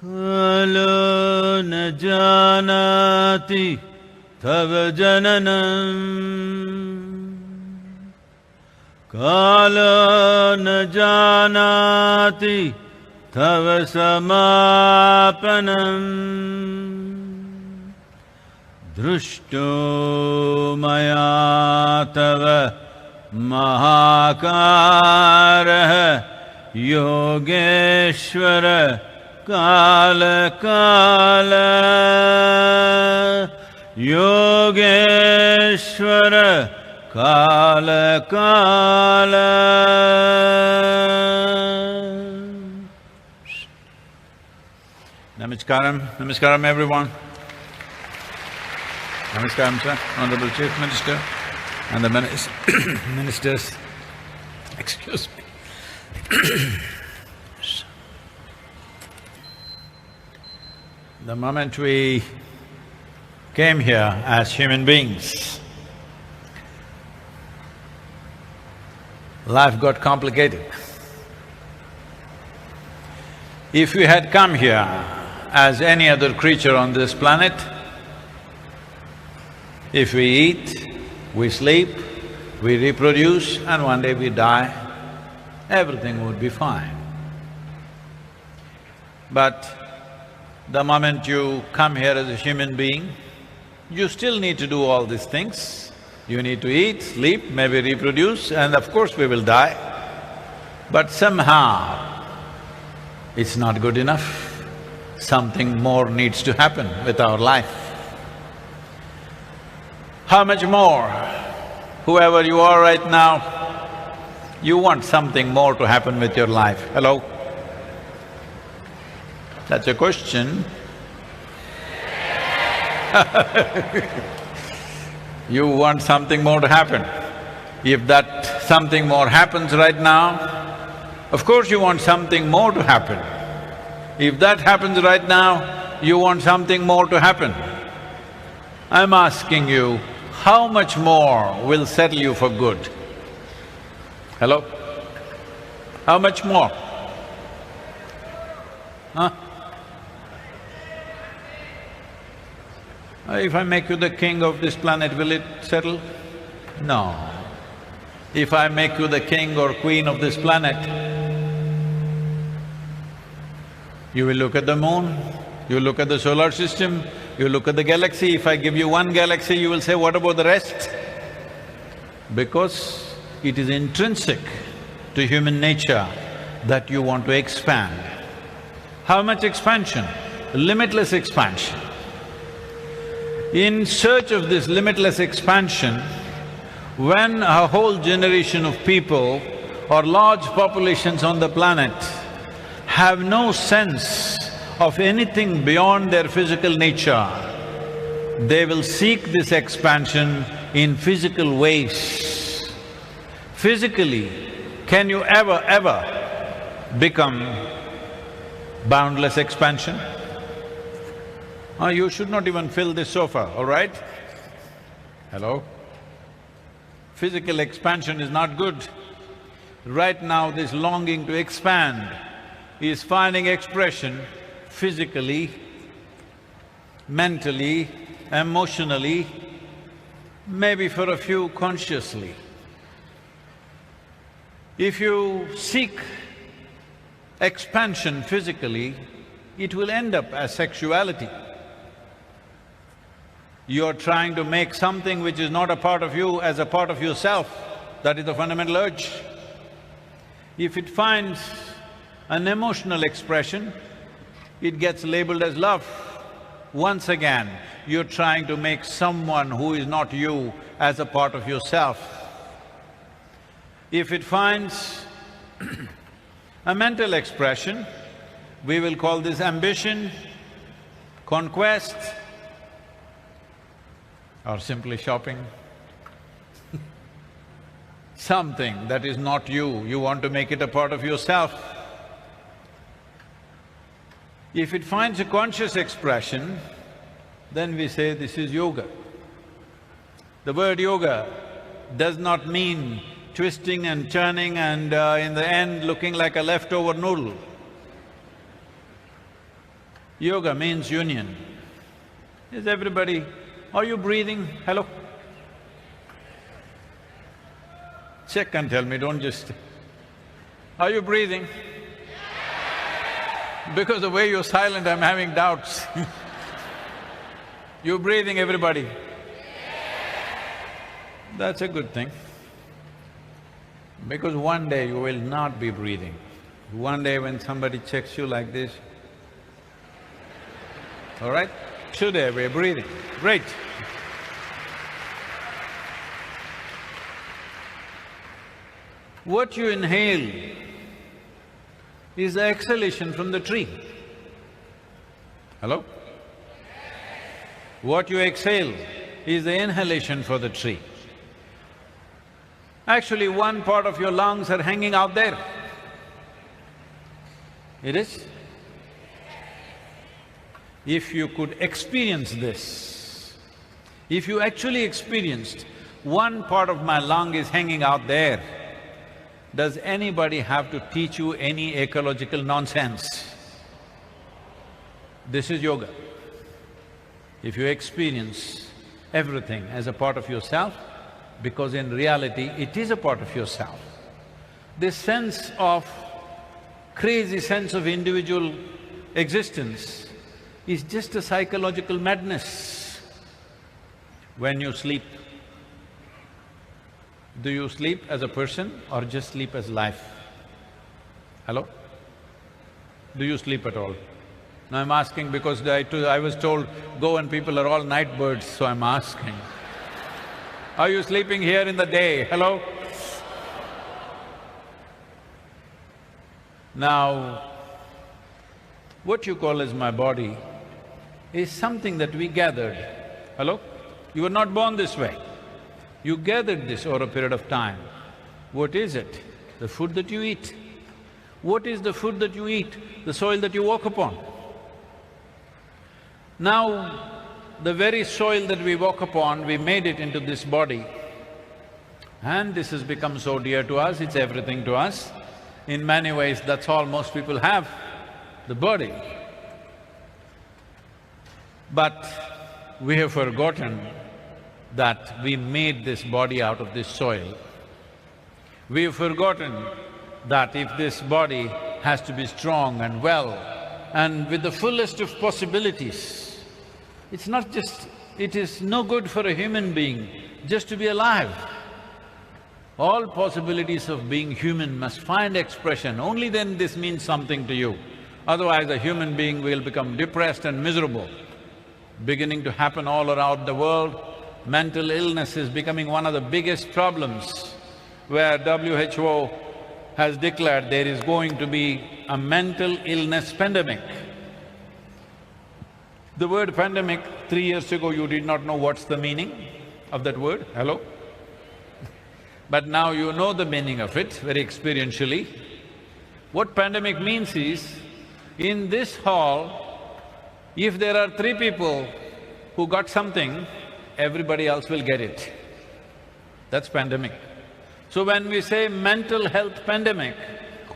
Kalo न जानति तव जननम् Kalo न जानति तव समापनम् दृष्टो मया तव महाकारः योगेश्वर काल काल योगेश्वर काल काल Namaskaram everyone. Namaskaram sir, Honorable Chief Minister and the ministers. Excuse me. The moment we came here as human beings, life got complicated. If we had come here as any other creature on this planet, if we eat, we sleep, we reproduce and one day we die, everything would be fine. But the moment you come here as a human being, you still need to do all these things. You need to eat, sleep, maybe reproduce, and of course we will die. But somehow, it's not good enough. Something more needs to happen with our life. How much more? Whoever you are right now, you want something more to happen with your life. Hello? That's a question. You want something more to happen. If that something more happens right now, of course you want something more to happen. If that happens right now, you want something more to happen. I'm asking you, how much more will settle you for good? Hello? How much more? Huh? If I make you the king of this planet, will it settle? No. If I make you the king or queen of this planet, you will look at the moon, you look at the solar system, you look at the galaxy. If I give you one galaxy, you will say, what about the rest? Because it is intrinsic to human nature that you want to expand. How much expansion? Limitless expansion. In search of this limitless expansion, when a whole generation of people or large populations on the planet have no sense of anything beyond their physical nature, they will seek this expansion in physical ways. Physically, can you ever become boundless expansion? You should not even fill this sofa, all right? Hello? Physical expansion is not good. Right now, this longing to expand is finding expression physically, mentally, emotionally, maybe for a few consciously. If you seek expansion physically, it will end up as sexuality. You're trying to make something which is not a part of you as a part of yourself. That is the fundamental urge. If it finds an emotional expression, it gets labeled as love. Once again, you're trying to make someone who is not you as a part of yourself. If it finds a mental expression, we will call this ambition, conquest, or simply shopping. Something that is not you, you want to make it a part of yourself. If it finds a conscious expression, then we say this is yoga. The word yoga does not mean twisting and turning and in the end looking like a leftover noodle. Yoga means union. Is everybody… are you breathing? Hello? Check and tell me, don't just… are you breathing? Because the way you're silent, I'm having doubts. You breathing, everybody? That's a good thing. Because one day you will not be breathing. One day when somebody checks you like this, all right? Today we're breathing, great. What you inhale is the exhalation from the tree. Hello? What you exhale is the inhalation for the tree. Actually, one part of your lungs are hanging out there. It is. If you could experience this, if you actually experienced one part of my lung is hanging out there, does anybody have to teach you any ecological nonsense? This is yoga. If you experience everything as a part of yourself, because in reality it is a part of yourself, this sense of… crazy sense of individual existence is just a psychological madness. When you sleep, do you sleep as a person or just sleep as life? Hello? Do you sleep at all? Now I'm asking because I was told Goan people are all night birds, so I'm asking. Are you sleeping here in the day? Hello? Now, what you call as my body is something that we gathered. Hello? You were not born this way. You gathered this over a period of time. What is it? The food that you eat. What is the food that you eat? The soil that you walk upon. Now, the very soil that we walk upon, we made it into this body. And this has become so dear to us, it's everything to us. In many ways, that's all most people have, the body. But we have forgotten that we made this body out of this soil. We have forgotten that if this body has to be strong and well and with the fullest of possibilities, it's not just… it is no good for a human being just to be alive. All possibilities of being human must find expression, only then this means something to you. Otherwise, a human being will become depressed and miserable. Beginning to happen all around the world, mental illness is becoming one of the biggest problems, where WHO has declared there is going to be a mental illness pandemic. The word pandemic, 3 years ago you did not know what's the meaning of that word, hello? But now you know the meaning of it very experientially. What pandemic means is, in this hall, if there are 3 people who got something, everybody else will get it. That's pandemic. So when we say mental health pandemic,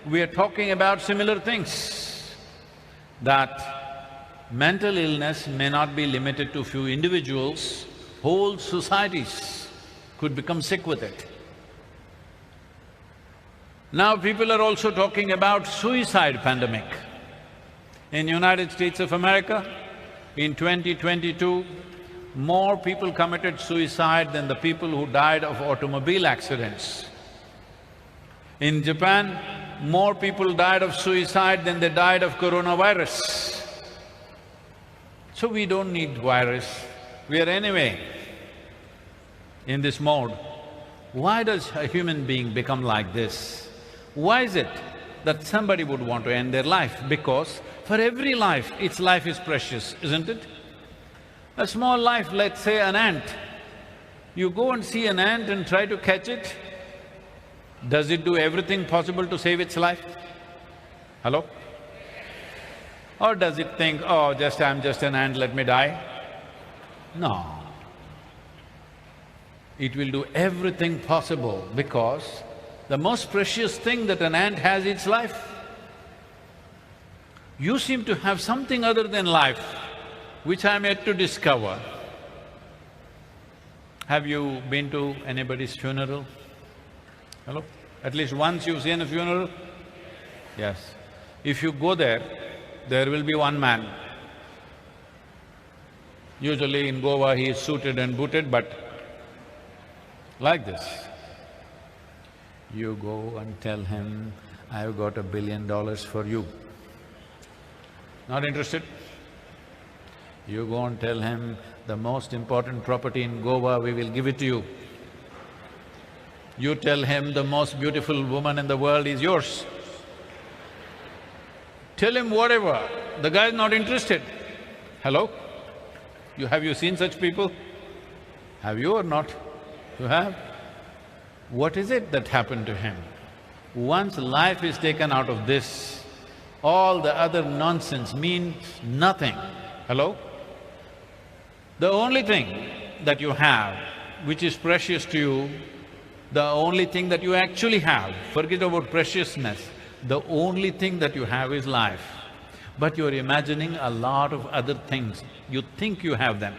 we are talking about similar things. That mental illness may not be limited to few individuals, whole societies could become sick with it. Now people are also talking about suicide pandemic. In United States of America, in 2022, more people committed suicide than the people who died of automobile accidents. In Japan, more people died of suicide than they died of coronavirus. So we don't need virus, we are anyway in this mode. Why does a human being become like this? Why is it that somebody would want to end their life? Because for every life, its life is precious, isn't it? A small life, let's say an ant, you go and see an ant and try to catch it, does it do everything possible to save its life? Hello? Or does it think, oh, I'm just an ant, let me die? No. It will do everything possible because the most precious thing that an ant has is life. You seem to have something other than life, which I'm yet to discover. Have you been to anybody's funeral? Hello? At least once you've seen a funeral? Yes. If you go there, there will be one man. Usually in Goa, he is suited and booted, but like this. You go and tell him, I've got $1 billion for you. Not interested? You go and tell him, the most important property in Goa, we will give it to you. You tell him, the most beautiful woman in the world is yours. Tell him whatever, the guy is not interested. Hello? Have you seen such people? Have you or not? You have? What is it that happened to him? Once life is taken out of this, all the other nonsense means nothing. Hello? The only thing that you have, which is precious to you, the only thing that you actually have, forget about preciousness, the only thing that you have is life. But you're imagining a lot of other things, you think you have them.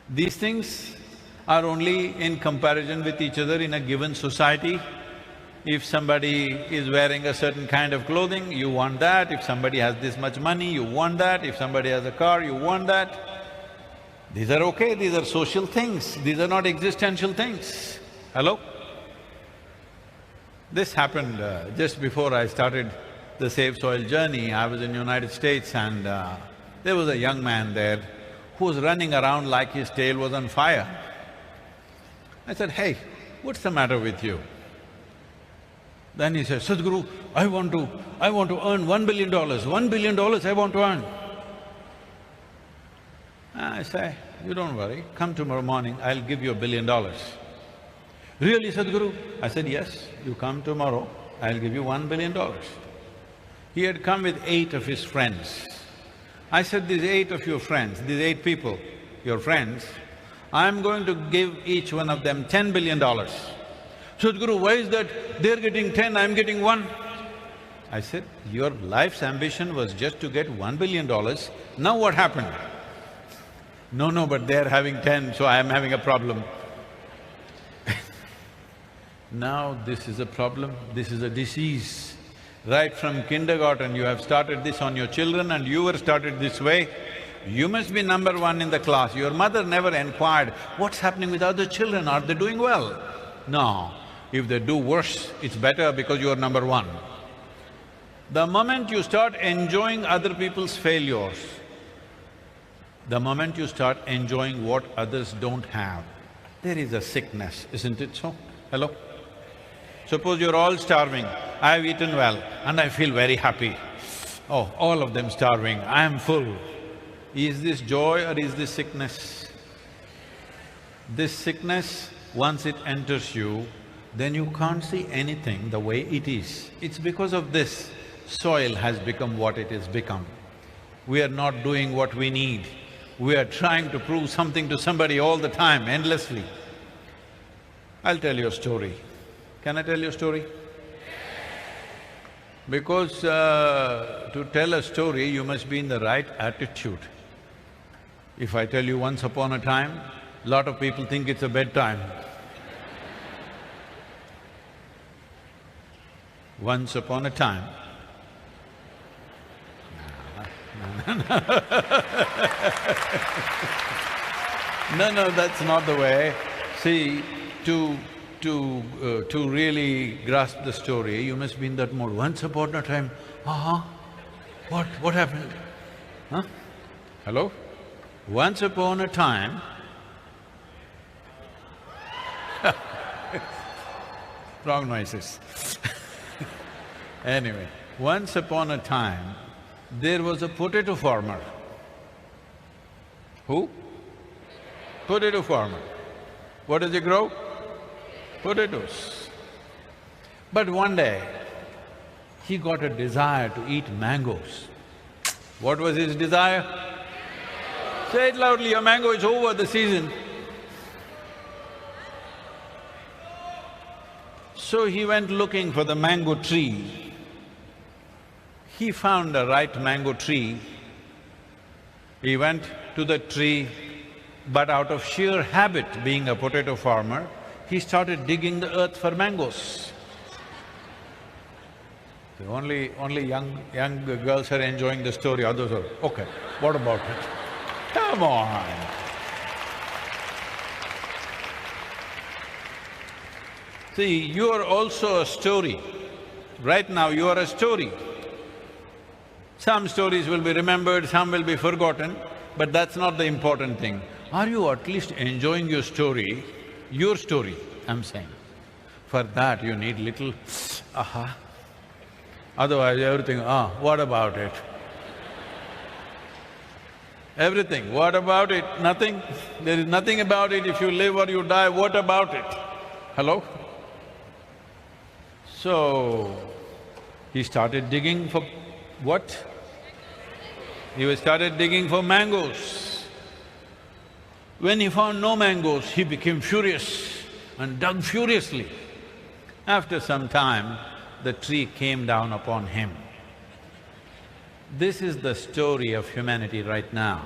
These things are only in comparison with each other in a given society. If somebody is wearing a certain kind of clothing, you want that. If somebody has this much money, you want that. If somebody has a car, you want that. These are okay, these are social things, these are not existential things. Hello? This happened just before I started the Save Soil journey. I was in United States and there was a young man there who was running around like his tail was on fire. I said, hey, what's the matter with you? Then he said, Sadguru, I want to earn $1 billion, $1 billion I want to earn. I say, you don't worry, come tomorrow morning, I'll give you $1 billion. Really, Sadguru? I said, yes, you come tomorrow, I'll give you $1 billion. He had come with 8 of his friends. I said, these 8 of your friends, these 8 people, your friends, I'm going to give each one of them $10 billion. Sadguru, why is that? They're getting 10, I'm getting 1. I said, your life's ambition was just to get $1 billion, now what happened? No, but they're having 10, so I'm having a problem. Now this is a problem, this is a disease. Right from kindergarten, you have started this on your children and you were started this way. You must be number 1 in the class. Your mother never inquired, what's happening with other children, are they doing well? No, if they do worse, it's better because you are number 1. The moment you start enjoying other people's failures, the moment you start enjoying what others don't have, there is a sickness, isn't it so? Hello? Suppose you're all starving, I've eaten well and I feel very happy. Oh, all of them starving, I am full. Is this joy or is this sickness? This sickness, once it enters you, then you can't see anything the way it is. It's because of this, soil has become what it has become. We are not doing what we need. We are trying to prove something to somebody all the time, endlessly. I'll tell you a story. Can I tell you a story? Because to tell a story, you must be in the right attitude. If I tell you once upon a time, lot of people think it's a bedtime. Once upon a time, no, that's not the way. See, to really grasp the story, you must be in that mode. Once upon a time, what happened? Huh? Hello? Once upon a time, wrong noises. Anyway, once upon a time, there was a potato farmer. Who? Potato farmer. What does he grow? Potatoes. But one day, he got a desire to eat mangoes. What was his desire? Say it loudly, your mango is over, the season. So he went looking for the mango tree. He found a ripe mango tree. He went to the tree, but out of sheer habit, being a potato farmer, he started digging the earth for mangoes. So only young girls are enjoying the story, others are, okay, what about it? Come on! See, you are also a story. Right now you are a story. Some stories will be remembered, some will be forgotten, but that's not the important thing. Are you at least enjoying your story, I'm saying? For that you need little aha. Otherwise everything, what about it? Everything, what about it? Nothing. There is nothing about it. If you live or you die, what about it? Hello? So, he started digging for what? He started digging for mangoes. When he found no mangoes, he became furious and dug furiously. After some time, the tree came down upon him. This is the story of humanity right now.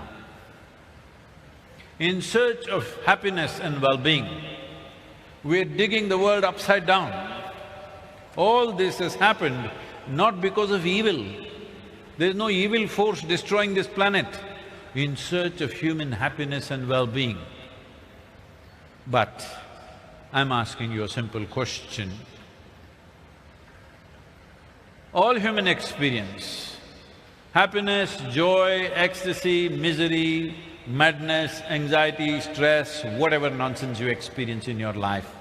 In search of happiness and well-being, we're digging the world upside down. All this has happened not because of evil. There's no evil force destroying this planet in search of human happiness and well-being. But I'm asking you a simple question. All human experience, happiness, joy, ecstasy, misery, madness, anxiety, stress, whatever nonsense you experience in your life,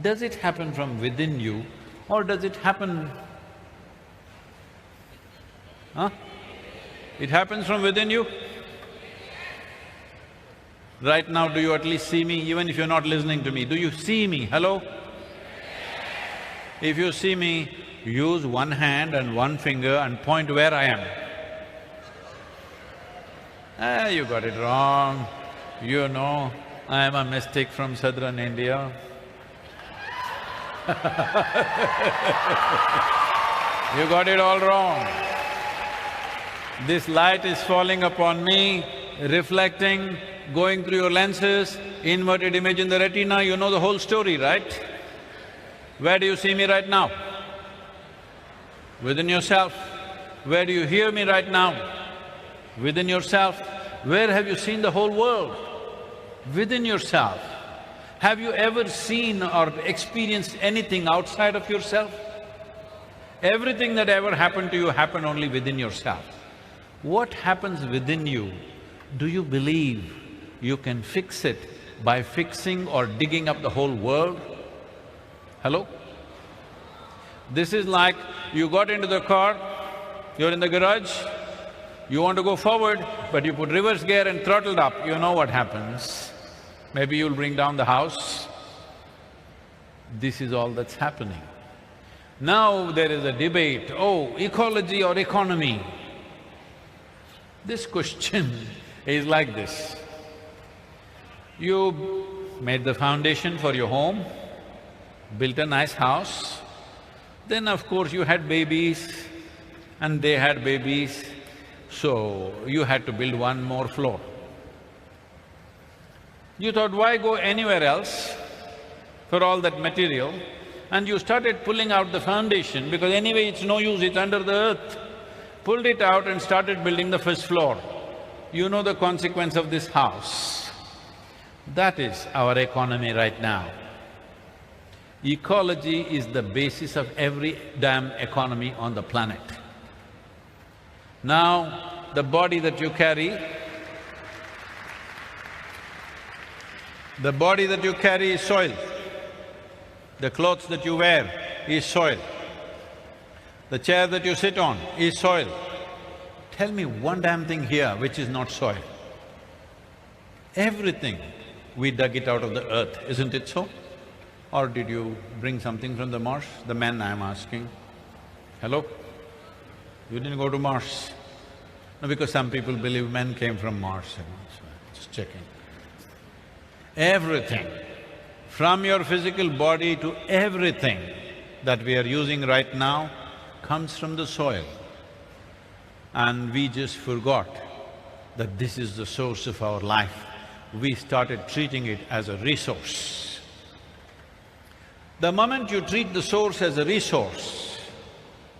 does it happen from within you or does it happen… It happens from within you? Right now, do you at least see me? Even if you're not listening to me, do you see me? Hello? If you see me, use one hand and one finger and point where I am. You got it wrong. You know, I am a mystic from southern India. You got it all wrong. This light is falling upon me, reflecting, going through your lenses, inverted image in the retina, you know the whole story, right? Where do you see me right now? Within yourself. Where do you hear me right now? Within yourself. Where have you seen the whole world? Within yourself. Have you ever seen or experienced anything outside of yourself? Everything that ever happened to you happened only within yourself. What happens within you, do you believe you can fix it by fixing or digging up the whole world? Hello? This is like you got into the car, you're in the garage, you want to go forward, but you put reverse gear and throttled up, you know what happens. Maybe you'll bring down the house. This is all that's happening. Now there is a debate, ecology or economy? This question is like this. You made the foundation for your home, built a nice house, then of course you had babies and they had babies, so you had to build one more floor. You thought, why go anywhere else for all that material? And you started pulling out the foundation because anyway it's no use, it's under the earth. Pulled it out and started building the first floor. You know the consequence of this house. That is our economy right now. Ecology is the basis of every damn economy on the planet. Now, the body that you carry, is soil. The clothes that you wear is soil. The chair that you sit on is soil. Tell me one damn thing here which is not soil. Everything, we dug it out of the earth, isn't it so? Or did you bring something from the Mars? The men I'm asking. Hello? You didn't go to Mars? No, because some people believe men came from Mars, so just checking. Everything, from your physical body to everything that we are using right now, comes from the soil. and we just forgot that this is the source of our life. We started treating it as a resource. The moment you treat the source as a resource,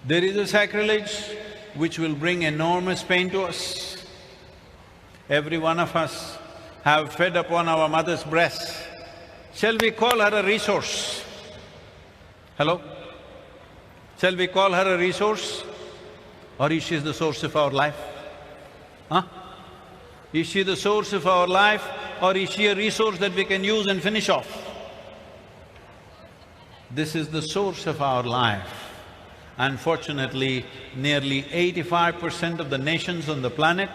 there is a sacrilege which will bring enormous pain to us. Every one of us have fed upon our mother's breast. Shall we call her a resource? Hello? Shall we call her a resource? Or is she the source of our life? Huh? Is she the source of our life, or is she a resource that we can use and finish off? This is the source of our life. Unfortunately, nearly 85% of the nations on the planet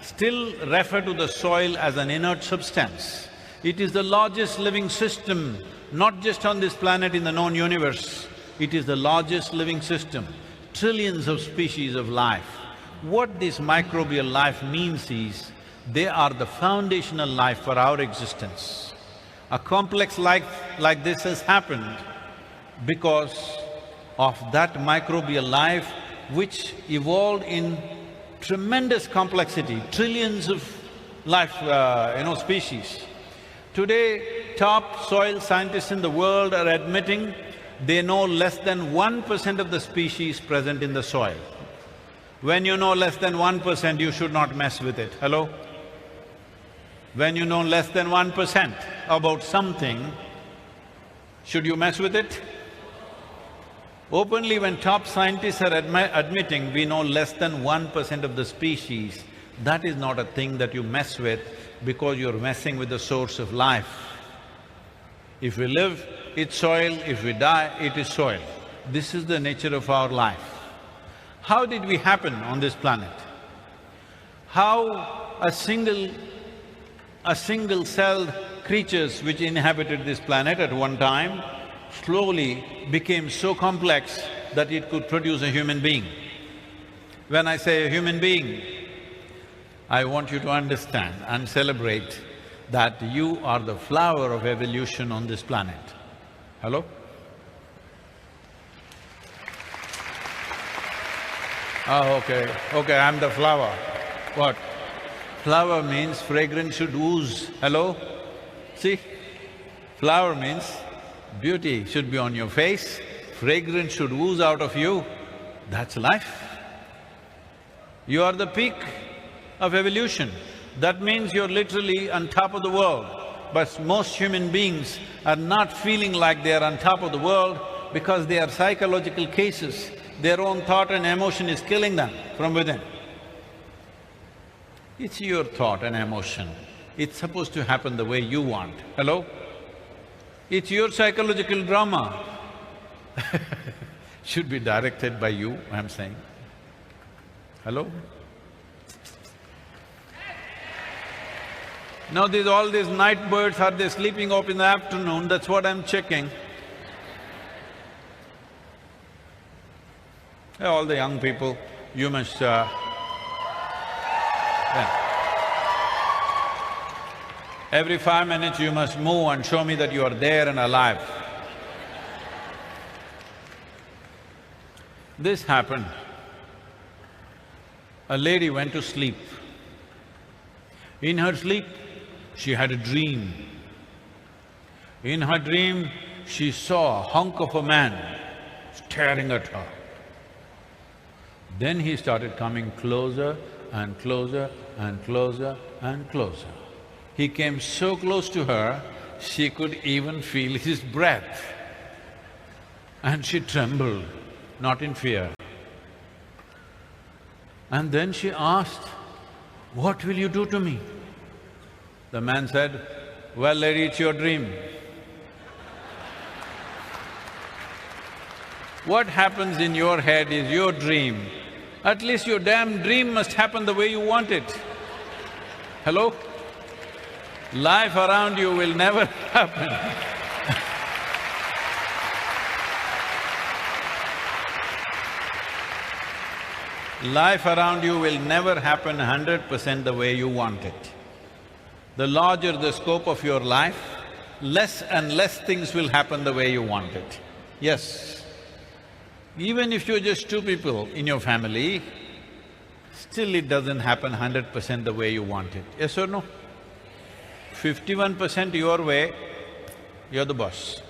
still refer to the soil as an inert substance. It is the largest living system, not just on this planet, in the known universe. It is the largest living system, trillions of species of life. What this microbial life means is, they are the foundational life for our existence. A complex life like this has happened because of that microbial life which evolved in tremendous complexity, trillions of life, species. Today, top soil scientists in the world are admitting they know less than 1% of the species present in the soil. When you know less than 1%, you should not mess with it. Hello? When you know less than 1% about something, should you mess with it? Openly, when top scientists are admitting we know less than 1% of the species, that is not a thing that you mess with, because you're messing with the source of life. If we live, it's soil; if we die, it is soil. This is the nature of our life. How did we happen on this planet? How a single-celled creatures which inhabited this planet at one time slowly became so complex that it could produce a human being. When I say a human being, I want you to understand and celebrate that you are the flower of evolution on this planet. Hello? Oh, okay, I'm the flower. What? Flower means fragrance should ooze. Hello? See? Flower means beauty should be on your face, fragrance should ooze out of you. That's life. You are the peak of evolution. That means you're literally on top of the world. But most human beings are not feeling like they are on top of the world because they are psychological cases. Their own thought and emotion is killing them from within. It's your thought and emotion. It's supposed to happen the way you want. Hello? It's your psychological drama. Should be directed by you, I'm saying. Hello? Now all these night birds, are they sleeping off in the afternoon? That's what I'm checking. Hey, all the young people, you must… Every 5 minutes you must move and show me that you are there and alive. This happened. A lady went to sleep. In her sleep, she had a dream. In her dream, she saw a hunk of a man staring at her. Then he started coming closer and closer and closer and closer. He came so close to her, she could even feel his breath. And she trembled, not in fear. And then she asked, "What will you do to me?" The man said, "Well, lady, it's your dream." What happens in your head is your dream. At least your damn dream must happen the way you want it. Hello? Life around you will never happen. Life around you will never happen 100% the way you want it. The larger the scope of your life, less and less things will happen the way you want it. Yes. Even if you're just two people in your family, still it doesn't happen 100% the way you want it. Yes or no? 51% your way, you're the boss.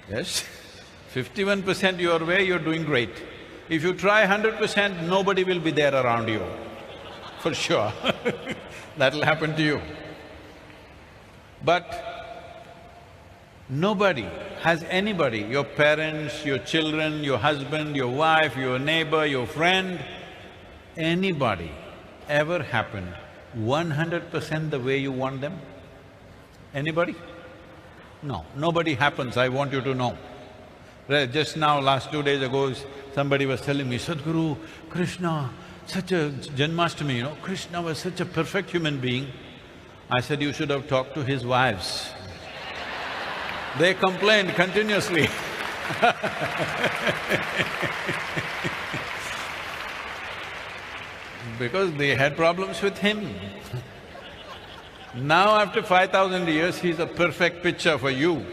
Yes? 51% your way, you're doing great. If you try 100%, nobody will be there around you, for sure. That'll happen to you. But nobody has anybody, your parents, your children, your husband, your wife, your neighbor, your friend, anybody ever happened 100% the way you want them? Anybody? No, nobody happens, I want you to know. Just now, last 2 days ago, somebody was telling me, Sadguru, Krishna, such a… Janmashtami, you know, Krishna was such a perfect human being. I said, you should have talked to his wives. They complained continuously. Because they had problems with him. Now after 5,000 years, he's a perfect picture for you.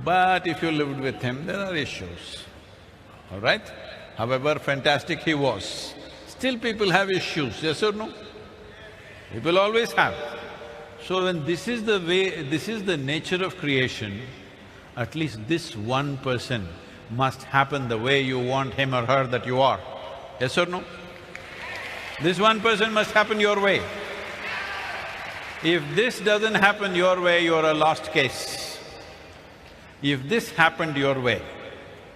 But if you lived with him, there are issues, all right? However fantastic he was, still people have issues, yes or no? People always have. So when this is the way… this is the nature of creation, at least this one person must happen the way you want him or her that you are, yes or no? This one person must happen your way. If this doesn't happen your way, you're a lost case. If this happened your way,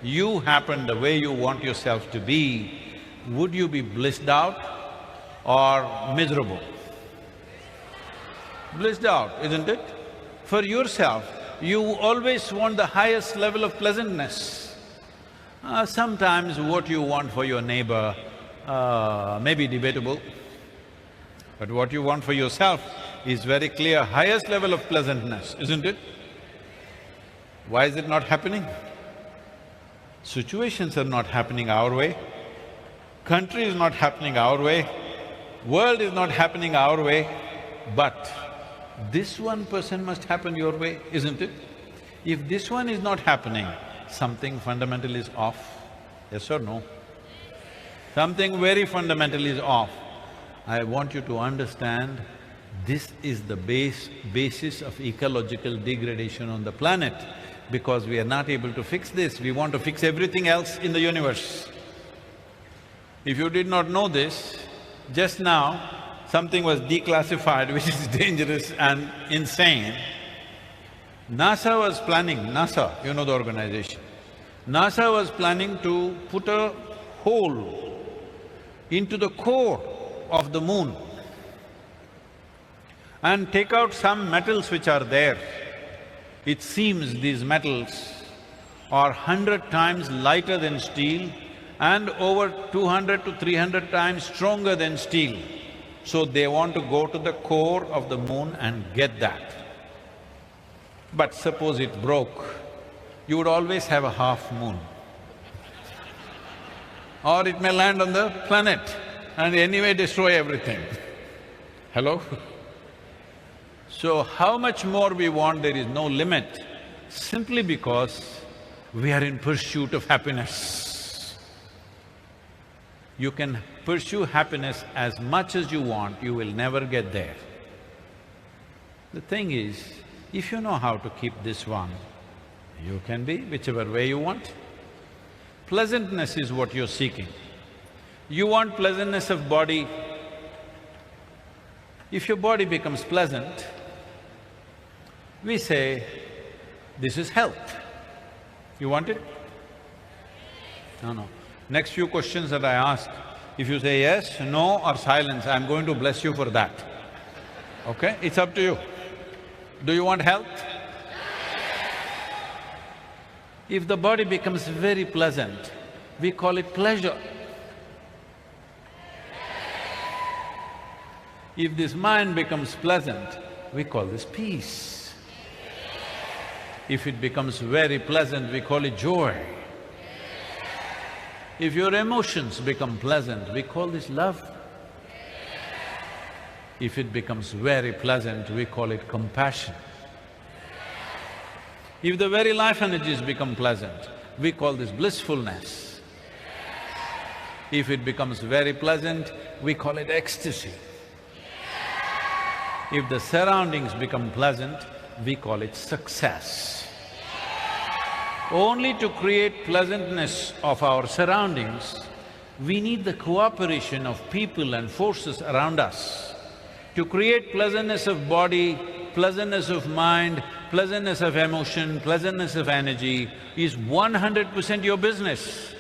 you happened the way you want yourself to be, would you be blissed out or miserable? Blissed out, isn't it? For yourself, you always want the highest level of pleasantness. Sometimes what you want for your neighbor may be debatable, but what you want for yourself is very clear, highest level of pleasantness, isn't it? Why is it not happening? Situations are not happening our way, country is not happening our way, world is not happening our way, but this one person must happen your way, isn't it? If this one is not happening, something fundamental is off, yes or no? Something very fundamental is off. I want you to understand, this is the basis of ecological degradation on the planet. Because we are not able to fix this, we want to fix everything else in the universe. If you did not know this, just now something was declassified which is dangerous and insane. NASA was planning… NASA, you know the organization. NASA was planning to put a hole into the core of the moon and take out some metals which are there. It seems these metals are 100 times lighter than steel and over 200 to 300 times stronger than steel. So they want to go to the core of the moon and get that. But suppose it broke, you would always have a half moon. Or it may land on the planet and anyway destroy everything. Hello? So how much more we want, there is no limit, simply because we are in pursuit of happiness. You can pursue happiness as much as you want, you will never get there. The thing is, if you know how to keep this one, you can be whichever way you want. Pleasantness is what you're seeking. You want pleasantness of body. If your body becomes pleasant, we say, this is health. You want it? No. Next few questions that I ask, if you say yes, no or silence, I'm going to bless you for that. Okay? It's up to you. Do you want health? If the body becomes very pleasant, we call it pleasure. If this mind becomes pleasant, we call this peace. If it becomes very pleasant, we call it joy. If your emotions become pleasant, we call this love. If it becomes very pleasant, we call it compassion. If the very life energies become pleasant, we call this blissfulness. If it becomes very pleasant, we call it ecstasy. If the surroundings become pleasant, we call it success. Only to create pleasantness of our surroundings, we need the cooperation of people and forces around us. To create pleasantness of body, pleasantness of mind, pleasantness of emotion, pleasantness of energy is 100% your business.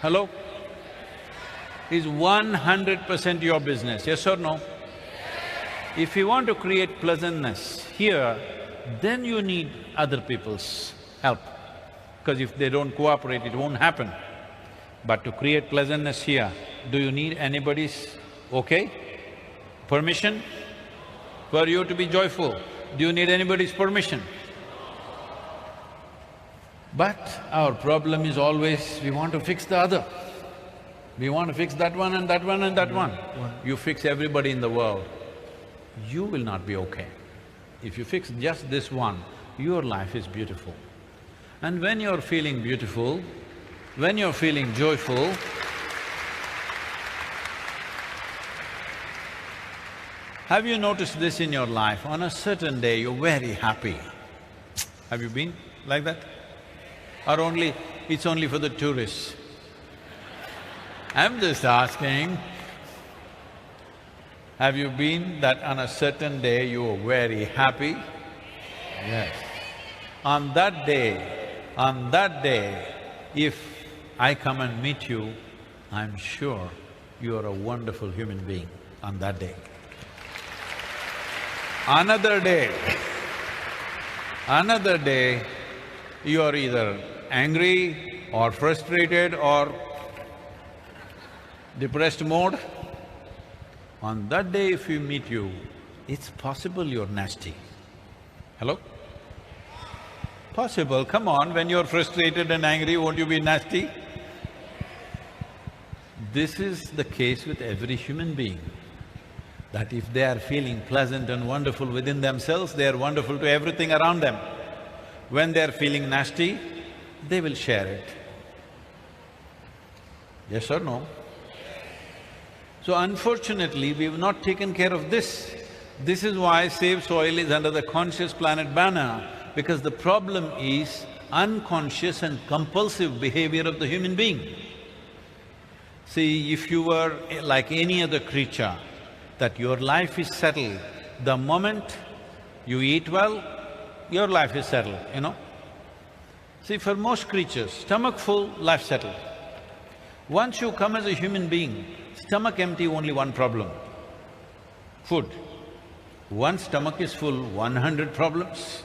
Hello? Is 100% your business, yes or no? If you want to create pleasantness here, then you need other people's help, because if they don't cooperate, it won't happen. But to create pleasantness here, do you need anybody's okay? Permission? For you to be joyful, do you need anybody's permission? But our problem is always, we want to fix the other. We want to fix that one and that one and that one. You fix everybody in the world, you will not be okay. If you fix just this one, your life is beautiful. And when you're feeling beautiful, when you're feeling joyful, have you noticed this in your life? On a certain day, you're very happy. Have you been like that? Or it's only for the tourists? I'm just asking, have you been that on a certain day you were very happy? Yes. On that day, if I come and meet you, I'm sure you are a wonderful human being on that day. Another day, you are either angry or frustrated or depressed mode. On that day if we meet you, it's possible you're nasty. Hello? Possible, come on, when you're frustrated and angry, won't you be nasty? This is the case with every human being, that if they are feeling pleasant and wonderful within themselves, they are wonderful to everything around them. When they are feeling nasty, they will share it. Yes or no? So unfortunately, we've not taken care of this. This is why Save Soil is under the Conscious Planet banner, because the problem is unconscious and compulsive behavior of the human being. See, if you were like any other creature, that your life is settled, the moment you eat well, your life is settled, you know. See, for most creatures, stomach full, life settled. Once you come as a human being, stomach empty, only one problem, food. Once stomach is full, 100 problems.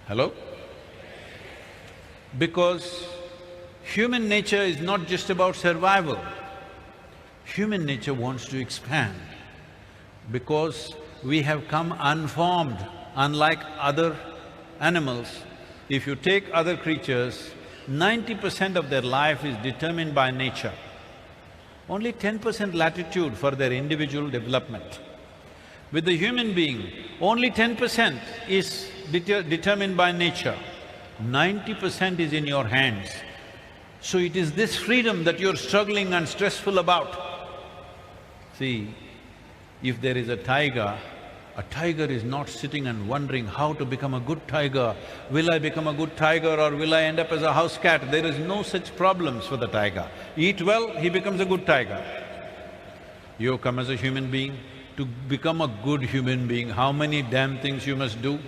Hello? Because human nature is not just about survival. Human nature wants to expand, because we have come unformed, unlike other animals. If you take other creatures, 90% of their life is determined by nature. Only 10% latitude for their individual development. With the human being, only 10% is determined by nature, 90% is in your hands. So it is this freedom that you're struggling and stressful about. See, if there is a tiger is not sitting and wondering how to become a good tiger. Will I become a good tiger or will I end up as a house cat? There is no such problems for the tiger. Eat well, he becomes a good tiger. You come as a human being, to become a good human being, how many damn things you must do?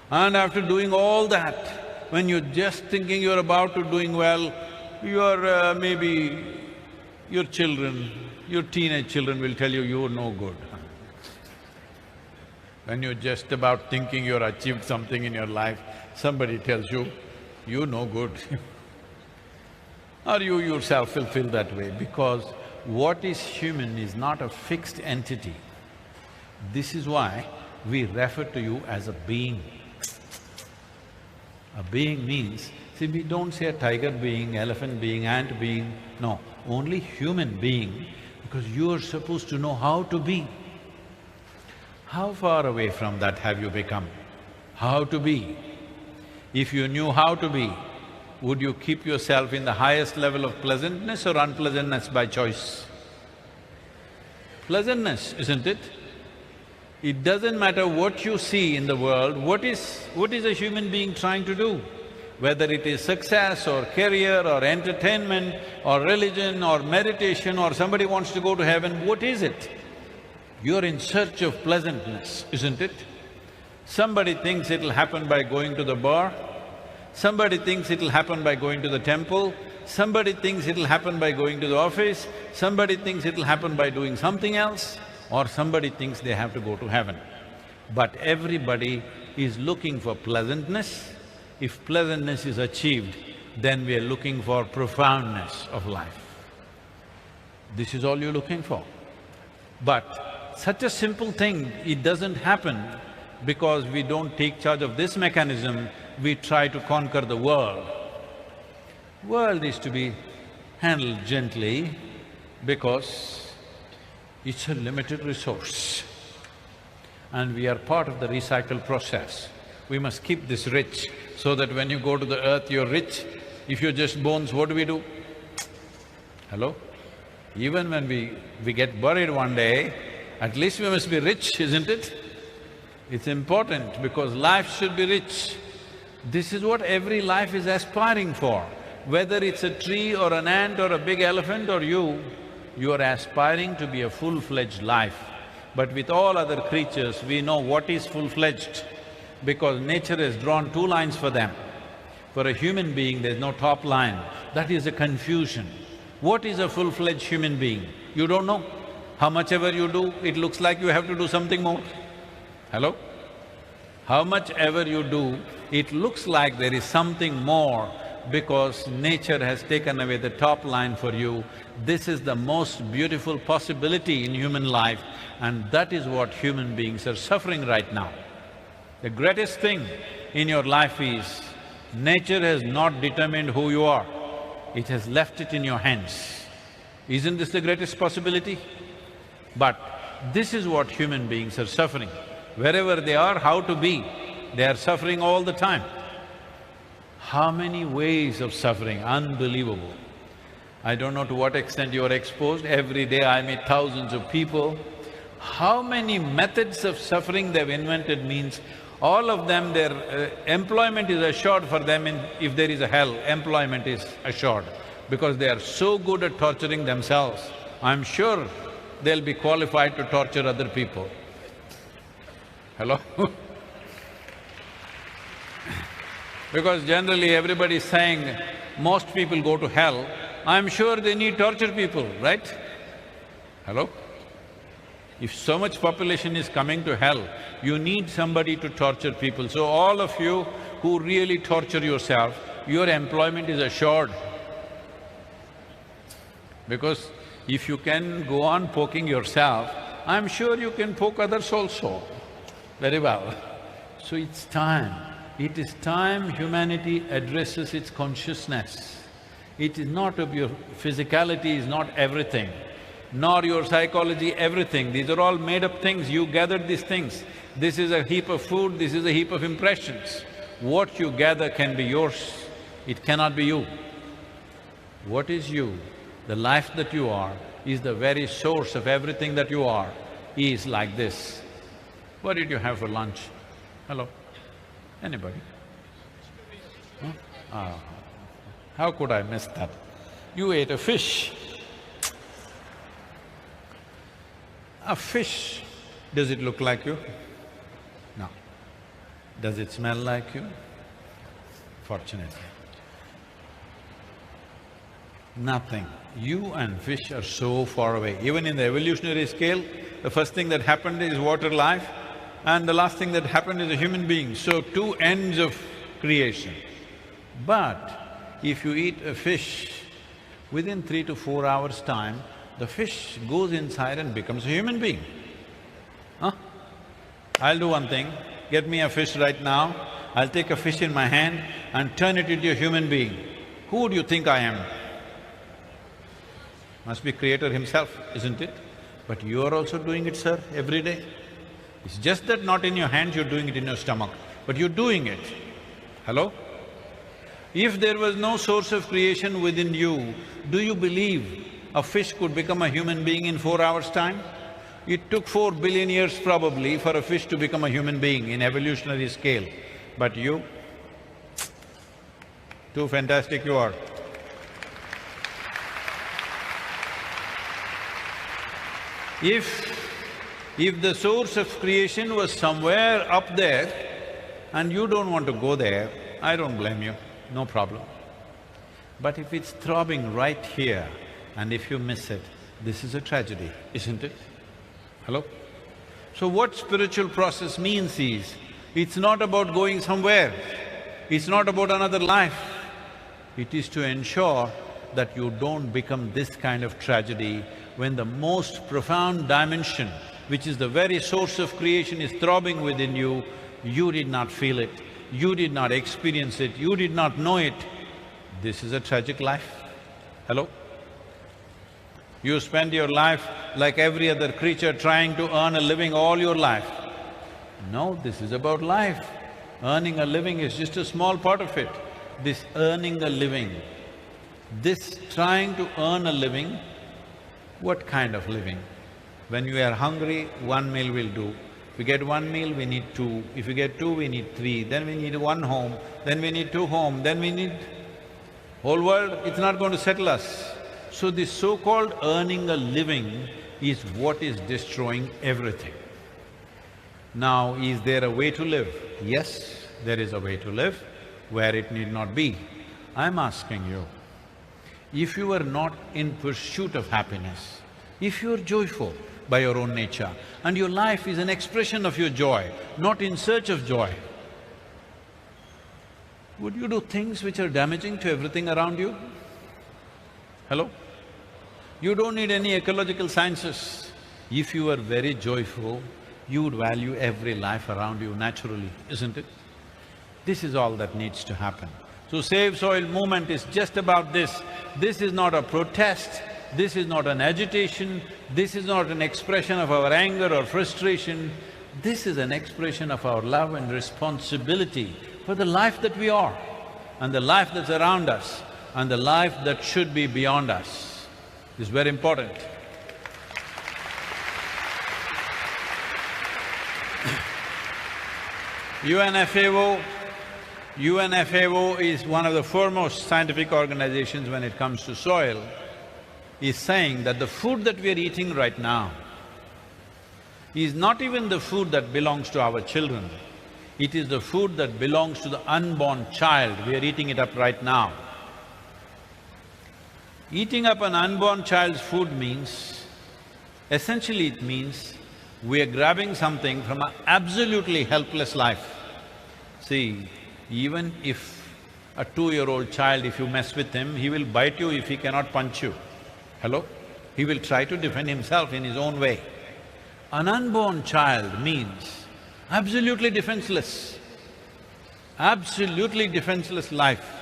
And after doing all that, when you're just thinking you're about to doing well, maybe your children, your teenage children will tell you, you're no good. When you're just about thinking you're achieved something in your life, somebody tells you, you're no good. Or you yourself will feel that way, because what is human is not a fixed entity. This is why we refer to you as a being. A being means, see, we don't say a tiger being, elephant being, ant being, no, only human being, because you're supposed to know how to be. How far away from that have you become? How to be? If you knew how to be, would you keep yourself in the highest level of pleasantness or unpleasantness by choice? Pleasantness, isn't it? It doesn't matter what you see in the world, what is a human being trying to do? Whether it is success or career or entertainment or religion or meditation or somebody wants to go to heaven, what is it? You're in search of pleasantness, isn't it? Somebody thinks it'll happen by going to the bar, somebody thinks it'll happen by going to the temple, somebody thinks it'll happen by going to the office, somebody thinks it'll happen by doing something else, or somebody thinks they have to go to heaven. But everybody is looking for pleasantness. If pleasantness is achieved, then we are looking for profoundness of life. This is all you're looking for. But such a simple thing, it doesn't happen because we don't take charge of this mechanism, we try to conquer the world. World is to be handled gently because it's a limited resource and we are part of the recycle process. We must keep this rich so that when you go to the earth, you're rich. If you're just bones, what do? Hello? Even when we get buried one day, at least we must be rich, isn't it? It's important because life should be rich. This is what every life is aspiring for. Whether it's a tree or an ant or a big elephant or you are aspiring to be a full-fledged life. But with all other creatures, we know what is full-fledged because nature has drawn two lines for them. For a human being, there's no top line. That is a confusion. What is a full-fledged human being? You don't know. How much ever you do, it looks like you have to do something more. Hello? How much ever you do, it looks like there is something more because nature has taken away the top line for you. This is the most beautiful possibility in human life and that is what human beings are suffering right now. The greatest thing in your life is, nature has not determined who you are, it has left it in your hands. Isn't this the greatest possibility? But this is what human beings are suffering. Wherever they are, how to be, they are suffering all the time. How many ways of suffering, unbelievable. I don't know to what extent you are exposed, every day I meet thousands of people. How many methods of suffering they've invented means all of them, their employment is assured for them if there is a hell, employment is assured. Because they are so good at torturing themselves, I'm sure they'll be qualified to torture other people. Hello? Because generally everybody is saying, most people go to hell, I'm sure they need torture people, right? Hello? If so much population is coming to hell, you need somebody to torture people. So all of you who really torture yourself, your employment is assured. Because if you can go on poking yourself, I'm sure you can poke others also. Very well. So it's time. It is time humanity addresses its consciousness. It is not of your physicality is not everything, nor your psychology everything. These are all made-up things, you gathered these things. This is a heap of food, this is a heap of impressions. What you gather can be yours, it cannot be you. What is you? The life that you are is the very source of everything that you are, is like this. What did you have for lunch? Hello? Anybody? Huh? Ah, how could I miss that? You ate a fish. A fish, does it look like you? No. Does it smell like you? Fortunately. Nothing. You and fish are so far away. Even in the evolutionary scale, the first thing that happened is water life and the last thing that happened is a human being. So two ends of creation. But if you eat a fish, within 3 to 4 hours' time, the fish goes inside and becomes a human being. Huh? I'll do one thing, get me a fish right now, I'll take a fish in my hand and turn it into a human being. Who do you think I am? Must be Creator himself, isn't it? But you are also doing it, sir, every day. It's just that not in your hands, you're doing it in your stomach, but you're doing it. Hello? If there was no source of creation within you, do you believe a fish could become a human being in 4 hours' time? It took 4 billion years probably for a fish to become a human being in evolutionary scale. But you, too fantastic you are. If the source of creation was somewhere up there and you don't want to go there, I don't blame you, no problem. But if it's throbbing right here and if you miss it, this is a tragedy, isn't it? Hello? So what spiritual process means is, it's not about going somewhere, it's not about another life. It is to ensure that you don't become this kind of tragedy when the most profound dimension, which is the very source of creation, is throbbing within you, you did not feel it, you did not experience it, you did not know it. This is a tragic life. Hello? You spend your life like every other creature trying to earn a living all your life. No, this is about life. Earning a living is just a small part of it. This earning a living, this trying to earn a living, what kind of living? When we are hungry, 1 meal will do. If we get 1 meal, we need 2. If we get 2, we need 3. Then we need 1 home, then we need 2 homes, then we need… whole world, it's not going to settle us. So this so-called earning a living is what is destroying everything. Now, is there a way to live? Yes, there is a way to live where it need not be. I'm asking you, if you are not in pursuit of happiness, if you are joyful by your own nature and your life is an expression of your joy, not in search of joy, would you do things which are damaging to everything around you? Hello? You don't need any ecological sciences. If you are very joyful, you would value every life around you naturally, isn't it? This is all that needs to happen. So Save Soil movement is just about this. This is not a protest, this is not an agitation, this is not an expression of our anger or frustration. This is an expression of our love and responsibility for the life that we are, and the life that's around us, and the life that should be beyond us. This is very important. UNFAO is one of the foremost scientific organizations when it comes to soil, is saying that the food that we are eating right now is not even the food that belongs to our children, it is the food that belongs to the unborn child. We are eating it up right now. Eating up an unborn child's food means, essentially it means we are grabbing something from an absolutely helpless life. See, even if a 2-year-old child, if you mess with him, he will bite you if he cannot punch you. Hello? He will try to defend himself in his own way. An unborn child means absolutely defenseless life.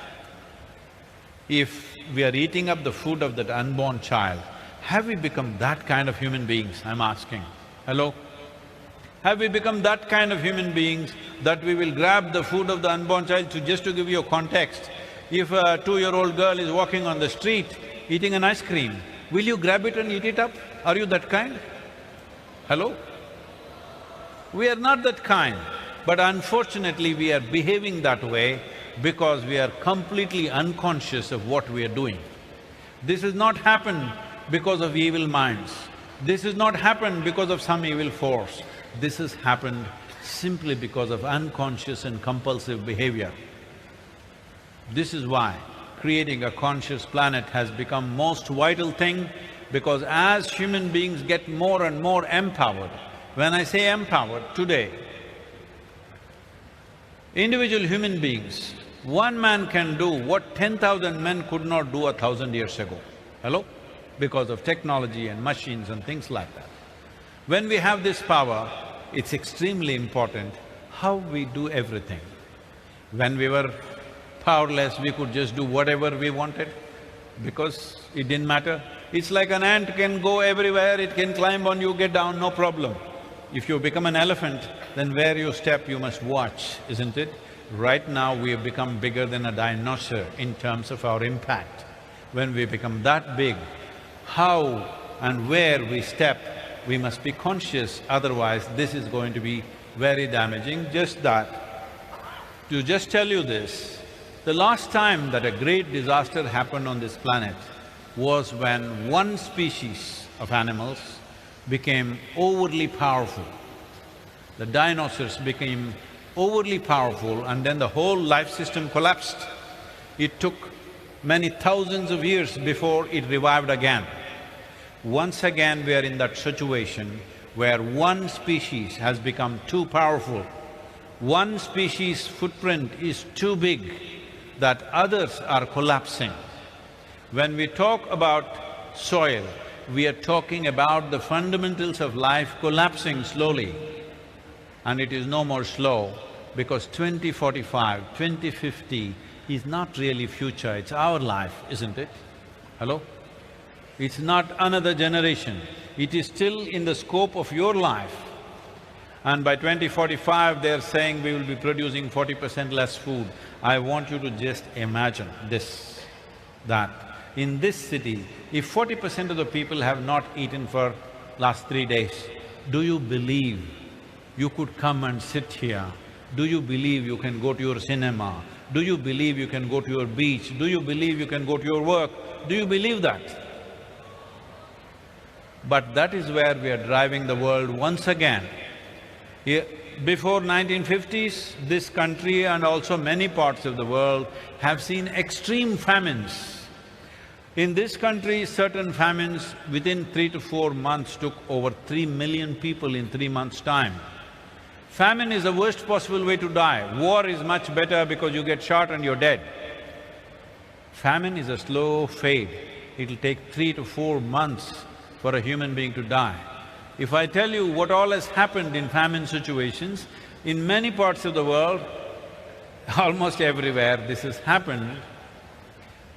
If we are eating up the food of that unborn child, have we become that kind of human beings, I'm asking? Hello? Have we become that kind of human beings that we will grab the food of the unborn child? Just to give you a context, if a 2-year-old girl is walking on the street eating an ice cream, will you grab it and eat it up? Are you that kind? Hello? We are not that kind, but unfortunately we are behaving that way because we are completely unconscious of what we are doing. This has not happened because of evil minds. This has not happened because of some evil force. This has happened simply because of unconscious and compulsive behavior. This is why creating a conscious planet has become most vital thing, because as human beings get more and more empowered, when I say empowered, today, individual human beings, one man can do what 10,000 men could not do 1,000 years ago. Hello? Because of technology and machines and things like that. When we have this power, it's extremely important how we do everything. When we were powerless, we could just do whatever we wanted because it didn't matter. It's like an ant can go everywhere, it can climb on you, get down, no problem. If you become an elephant, then where you step, you must watch, isn't it? Right now we have become bigger than a dinosaur in terms of our impact. When we become that big, how and where we step, we must be conscious, otherwise this is going to be very damaging. Just that, to just tell you this, the last time that a great disaster happened on this planet was when one species of animals became overly powerful. The dinosaurs became overly powerful and then the whole life system collapsed. It took many thousands of years before it revived again. Once again we are in that situation where one species has become too powerful. One species' footprint is too big that others are collapsing. When we talk about soil, we are talking about the fundamentals of life collapsing slowly. And it is no more slow because 2045, 2050 is not really future, it's our life, isn't it? Hello? It's not another generation, it is still in the scope of your life. And by 2045, they're saying we will be producing 40% less food. I want you to just imagine this, that in this city, if 40% of the people have not eaten for last 3 days, do you believe you could come and sit here? Do you believe you can go to your cinema? Do you believe you can go to your beach? Do you believe you can go to your work? Do you believe that? But that is where we are driving the world once again. Before 1950s, this country and also many parts of the world have seen extreme famines. In this country, certain famines within 3 to 4 months took over 3 million people in 3 months' time. Famine is the worst possible way to die. War is much better because you get shot and you're dead. Famine is a slow fade. It'll take 3 to 4 months for a human being to die. If I tell you what all has happened in famine situations, in many parts of the world, almost everywhere this has happened,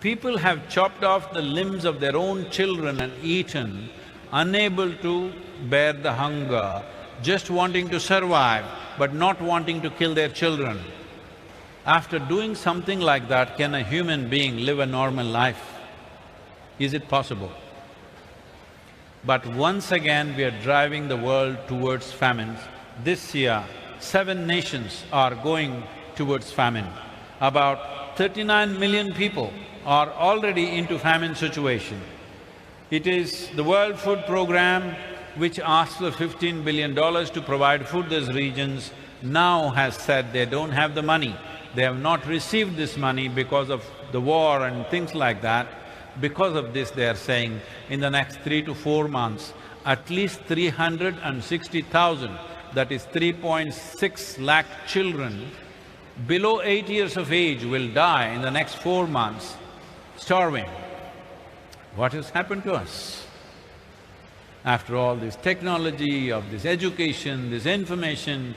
people have chopped off the limbs of their own children and eaten, unable to bear the hunger, just wanting to survive, but not wanting to kill their children. After doing something like that, can a human being live a normal life? Is it possible? But once again, we are driving the world towards famines. This year, 7 nations are going towards famine. About 39 million people are already into famine situation. It is the World Food Programme which asked for $15 billion to provide food to these regions, now has said they don't have the money. They have not received this money because of the war and things like that. Because of this, they are saying in the next 3 to 4 months, at least 360,000, that is 3.6 lakh children below 8 years of age will die in the next 4 months, starving. What has happened to us? After all this technology, of this education, this information,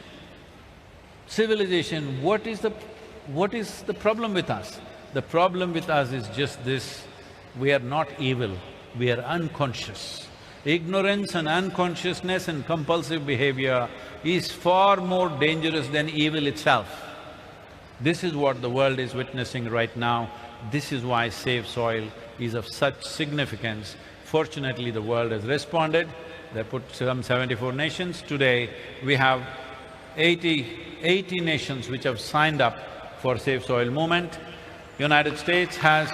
civilization, what is the problem with us? The problem with us is just this, we are not evil, we are unconscious. Ignorance and unconsciousness and compulsive behavior is far more dangerous than evil itself. This is what the world is witnessing right now. This is why Save Soil is of such significance. Fortunately, the world has responded. They put some 74 nations. Today, we have 80 nations which have signed up for Save Soil movement. United States has…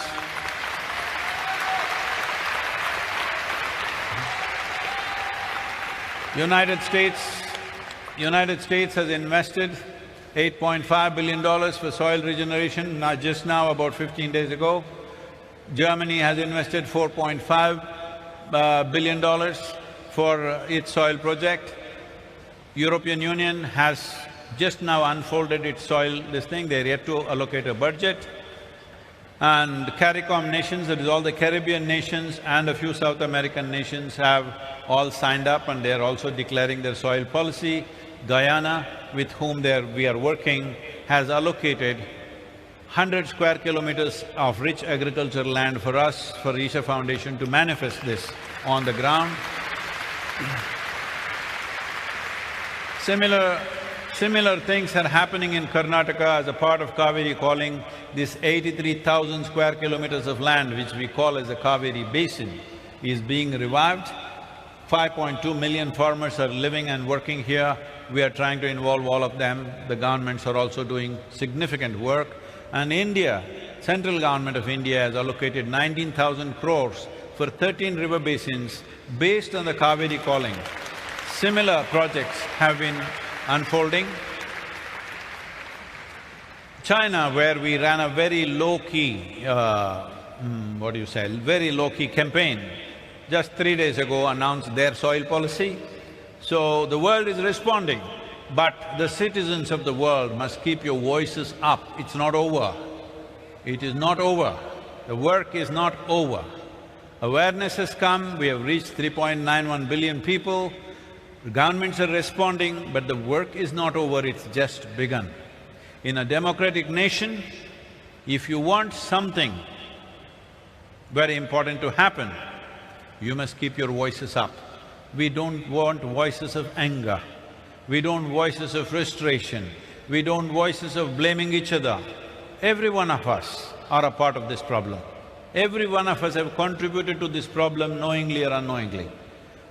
United States has invested $8.5 billion for soil regeneration, just now, about 15 days ago. Germany has invested $4.5 billion for its soil project. European Union has just now unfolded its soil this thing, they're yet to allocate a budget. And CARICOM nations, that is all the Caribbean nations and a few South American nations have all signed up and they're also declaring their soil policy. Guyana, with whom we are working, has allocated 100 square kilometers of rich agricultural land for us, for Isha Foundation to manifest this on the ground. Similar things are happening in Karnataka as a part of Kaveri, calling this 83,000 square kilometers of land, which we call as the Kaveri Basin, is being revived. 5.2 million farmers are living and working here. We are trying to involve all of them. The governments are also doing significant work. And India, central government of India has allocated 19,000 crores for 13 river basins based on the Kaveri calling. Similar projects have been unfolding. China, where we ran a very low-key, very low-key campaign, just 3 days ago announced their soil policy. So the world is responding, but the citizens of the world must keep your voices up. It's not over. It is not over. The work is not over. Awareness has come, we have reached 3.91 billion people, the governments are responding, but the work is not over, it's just begun. In a democratic nation, if you want something very important to happen, you must keep your voices up. We don't want voices of anger, we don't voices of frustration, we don't voices of blaming each other. Every one of us are a part of this problem. Every one of us have contributed to this problem knowingly or unknowingly.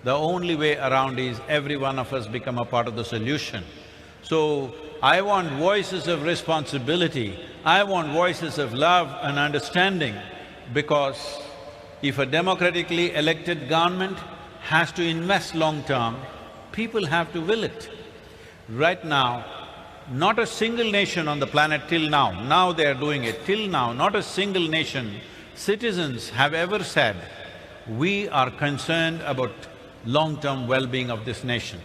The only way around is every one of us become a part of the solution. So, I want voices of responsibility, I want voices of love and understanding, because if a democratically elected government has to invest long-term, people have to will it. Right now, not a single nation on the planet till now they are doing it, till now, not a single nation, citizens have ever said, we are concerned about long-term well-being of this nation.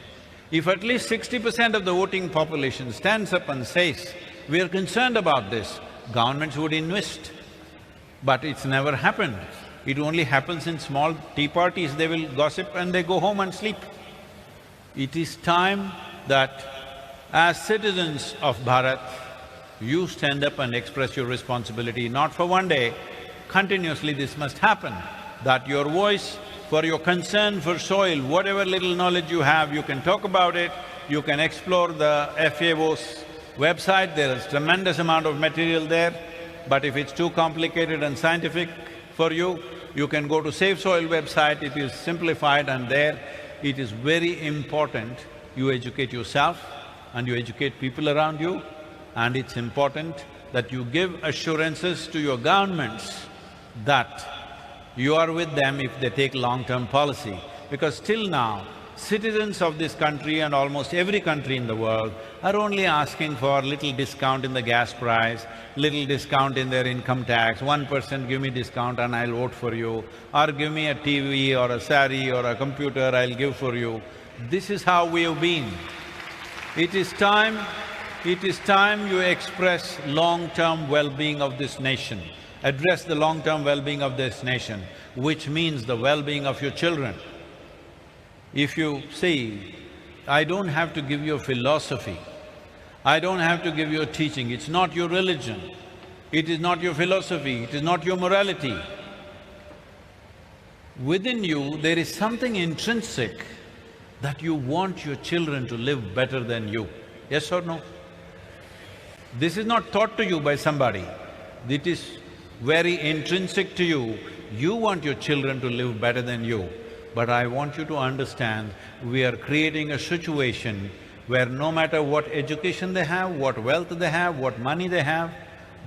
If at least 60% of the voting population stands up and says, we are concerned about this, governments would invest. But it's never happened. It only happens in small tea parties, they will gossip and they go home and sleep. It is time that as citizens of Bharat, you stand up and express your responsibility, not for one day, continuously this must happen, that your voice for your concern for soil, whatever little knowledge you have, you can talk about it, you can explore the FAO's website, there is tremendous amount of material there. But if it's too complicated and scientific for you, you can go to Save Soil website, it is simplified, and there it is very important you educate yourself and you educate people around you, and it's important that you give assurances to your governments that you are with them if they take long-term policy. Because till now, citizens of this country and almost every country in the world are only asking for little discount in the gas price, little discount in their income tax, 1% give me discount and I'll vote for you, or give me a TV or a saree or a computer, I'll give for you. This is how we have been. It is time you express long-term well-being of this nation, address the long-term well-being of this nation, which means the well-being of your children. If you see, I don't have to give you a philosophy, I don't have to give you a teaching, it's not your religion, it is not your philosophy, it is not your morality. Within you, there is something intrinsic that you want your children to live better than you, yes or no? This is not taught to you by somebody, it is very intrinsic to you. You want your children to live better than you. But I want you to understand, we are creating a situation where no matter what education they have, what wealth they have, what money they have,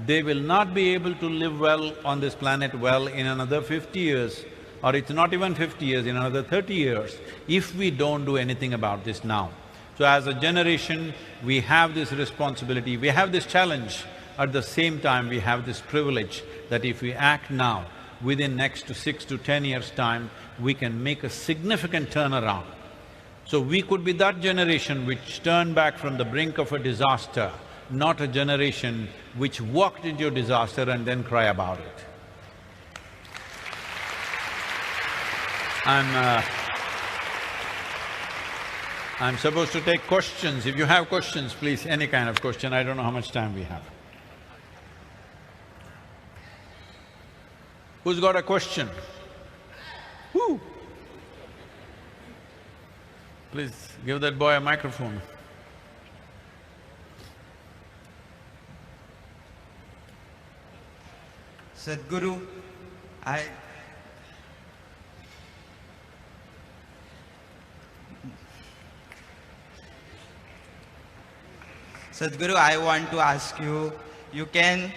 they will not be able to live well on this planet well in another 50 years, or it's not even 50 years, in another 30 years, if we don't do anything about this now. So as a generation, we have this responsibility, we have this challenge. At the same time, we have this privilege that if we act now, within next 6 to 10 years' time, we can make a significant turnaround. So we could be that generation which turned back from the brink of a disaster, not a generation which walked into a disaster and then cry about it. I'm supposed to take questions. If you have questions, please, any kind of question, I don't know how much time we have. Who's got a question? Woo! Please give that boy a microphone. Sadguru, I Sadhguru, I want to ask you, you can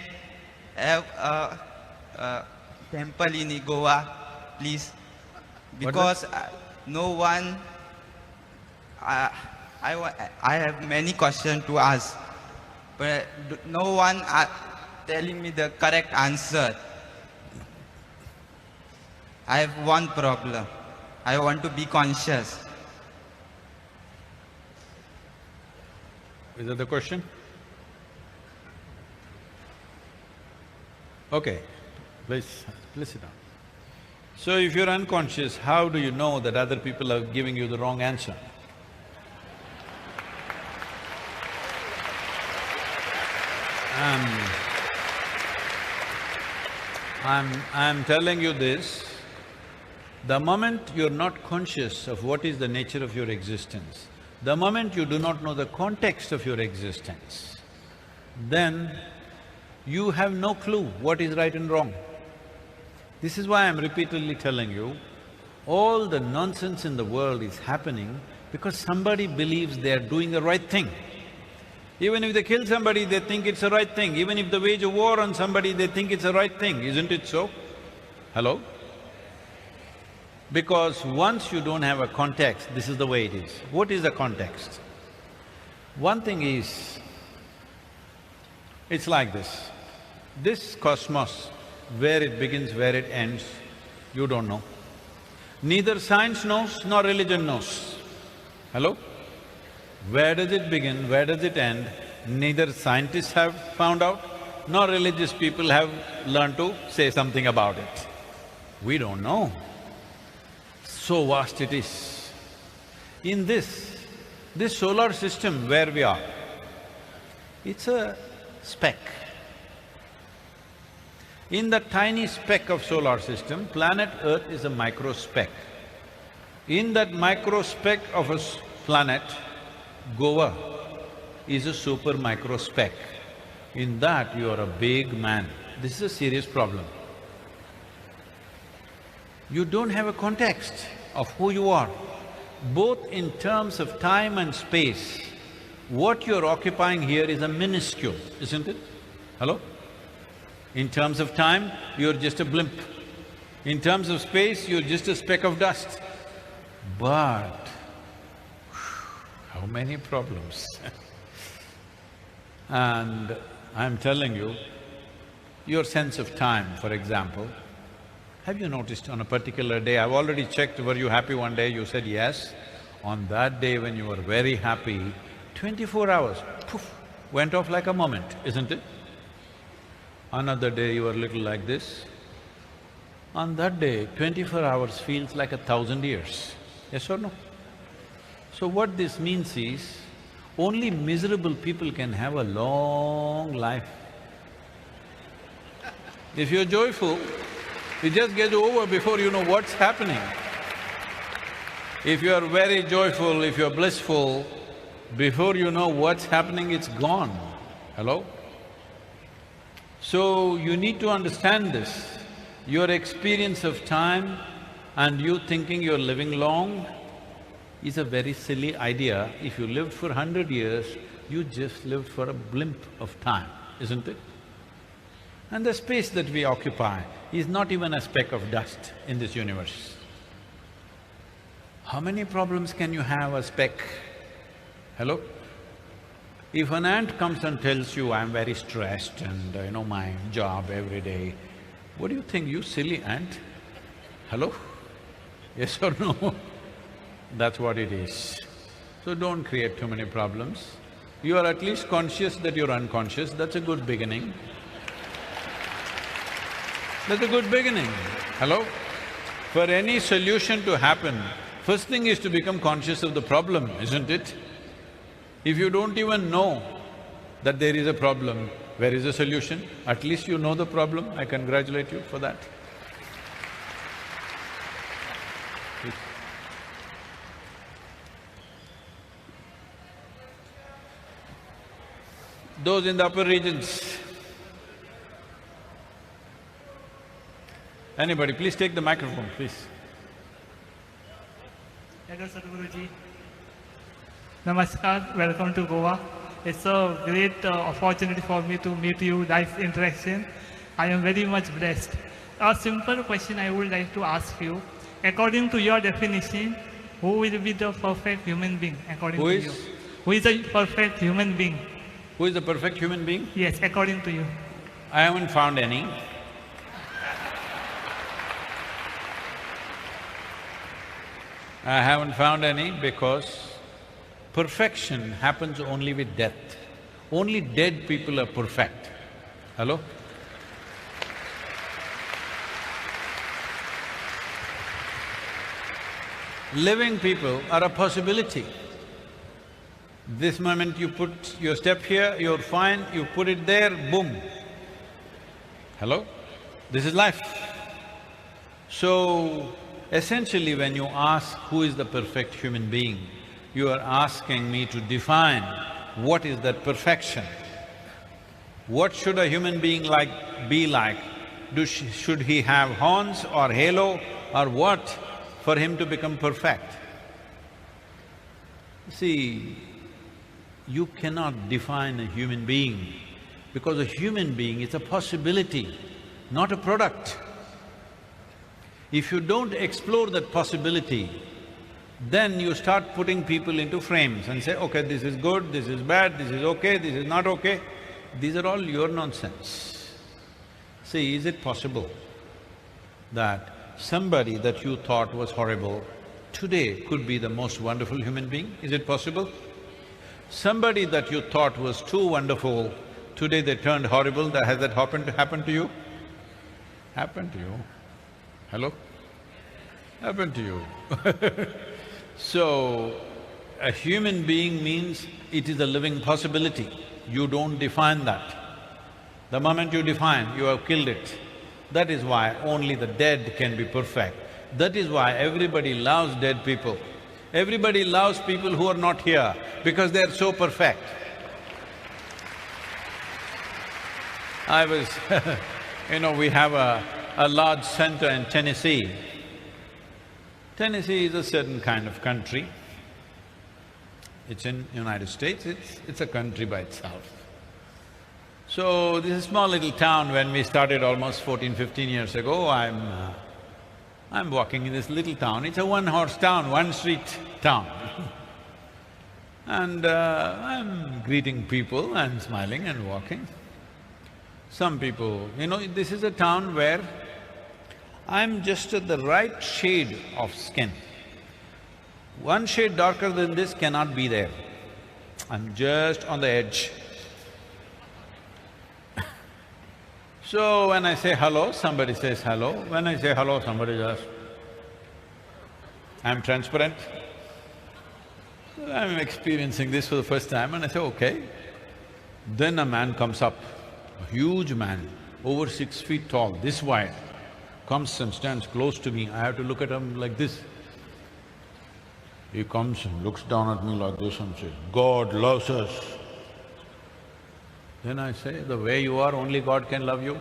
have a temple in Goa, please? Because no one, I have many questions to ask, but no one telling me the correct answer. I have one problem. I want to be conscious. Is that the question? Okay, please sit down. So if you're unconscious, how do you know that other people are giving you the wrong answer? I'm telling you this, the moment you're not conscious of what is the nature of your existence, the moment you do not know the context of your existence, then you have no clue what is right and wrong. This is why I'm repeatedly telling you, all the nonsense in the world is happening because somebody believes they are doing the right thing. Even if they kill somebody, they think it's the right thing. Even if they wage a war on somebody, they think it's the right thing, isn't it so? Hello? Because once you don't have a context, this is the way it is. What is the context? One thing is, it's like this. This cosmos, where it begins, where it ends, you don't know. Neither science knows nor religion knows. Hello? Where does it begin, where does it end? Neither scientists have found out, nor religious people have learned to say something about it. We don't know. So vast it is. In this solar system where we are, it's a speck. In the tiny speck of solar system, planet Earth is a micro speck. In that micro speck of a planet, Goa is a super micro speck. In that, you are a big man. This is a serious problem. You don't have a context of who you are, both in terms of time and space. What you're occupying here is a minuscule, isn't it? Hello? In terms of time, you're just a blimp. In terms of space, you're just a speck of dust. But how many problems And I'm telling you, your sense of time, for example, have you noticed on a particular day, I've already checked, were you happy one day? You said yes. On that day when you were very happy, 24 hours, poof, went off like a moment, isn't it? Another day you were little like this. On that day, 24 hours feels like 1,000 years, yes or no? So what this means is, only miserable people can have a long life. If you're joyful, it just gets over before you know what's happening. If you're very joyful, if you're blissful, before you know what's happening, it's gone. Hello? So you need to understand this. Your experience of time and you thinking you're living long is a very silly idea. If you lived for 100 years, you just lived for a blimp of time, isn't it? And the space that we occupy is not even a speck of dust in this universe. How many problems can you have a speck? Hello? If an ant comes and tells you, I'm very stressed and my job every day, what do you think, you silly ant? Hello? Yes or no? That's what it is. So don't create too many problems. You are at least conscious that you're unconscious, that's a good beginning. That's a good beginning. Hello? For any solution to happen, first thing is to become conscious of the problem, isn't it? If you don't even know that there is a problem, where is the solution? At least you know the problem, I congratulate you for that. Please. Those in the upper regions, Anybody, please take the microphone, please. Hello, Sadguruji. Namaskar, welcome to Goa. It's a great opportunity for me to meet you, live interaction. I am very much blessed. A simple question I would like to ask you. According to your definition, who will be the perfect human being according Who to is? you? Who is a perfect human being? Who is the perfect human being? Yes, according to you. I haven't found any. I haven't found any because perfection happens only with death. Only dead people are perfect. Hello? Living people are a possibility. This moment you put your step here, you're fine, you put it there, boom. Hello? This is life. So, essentially when you ask who is the perfect human being, you are asking me to define what is that perfection. What should a human being be like? Should he have horns or halo or what for him to become perfect? See, you cannot define a human being because a human being is a possibility, not a product. If you don't explore that possibility, then you start putting people into frames and say, okay, this is good, this is bad, this is okay, this is not okay. These are all your nonsense. See, is it possible that somebody that you thought was horrible today could be the most wonderful human being? Is it possible? Somebody that you thought was too wonderful, today they turned horrible. Has that happened to you? Happened to you? Hello? Happened to you. So, a human being means it is a living possibility. You don't define that. The moment you define, you have killed it. That is why only the dead can be perfect. That is why everybody loves dead people. Everybody loves people who are not here because they are so perfect. I was we have a large center in Tennessee. Tennessee is a certain kind of country. It's in United States, it's a country by itself. So, this is a small little town. When we started almost 15 years ago, I'm walking in this little town. It's a one-horse town, one-street town. And I'm greeting people and smiling and walking. Some people… this is a town where I'm just at the right shade of skin. One shade darker than this cannot be there. I'm just on the edge. So, when I say hello, somebody says hello. When I say hello, somebody asks. I'm transparent. I'm experiencing this for the first time and I say, okay. Then a man comes up, a huge man, over 6 feet tall, this wide, comes and stands close to me. I have to look at him like this. He comes and looks down at me like this and says, God loves us. Then I say, the way you are, only God can love you.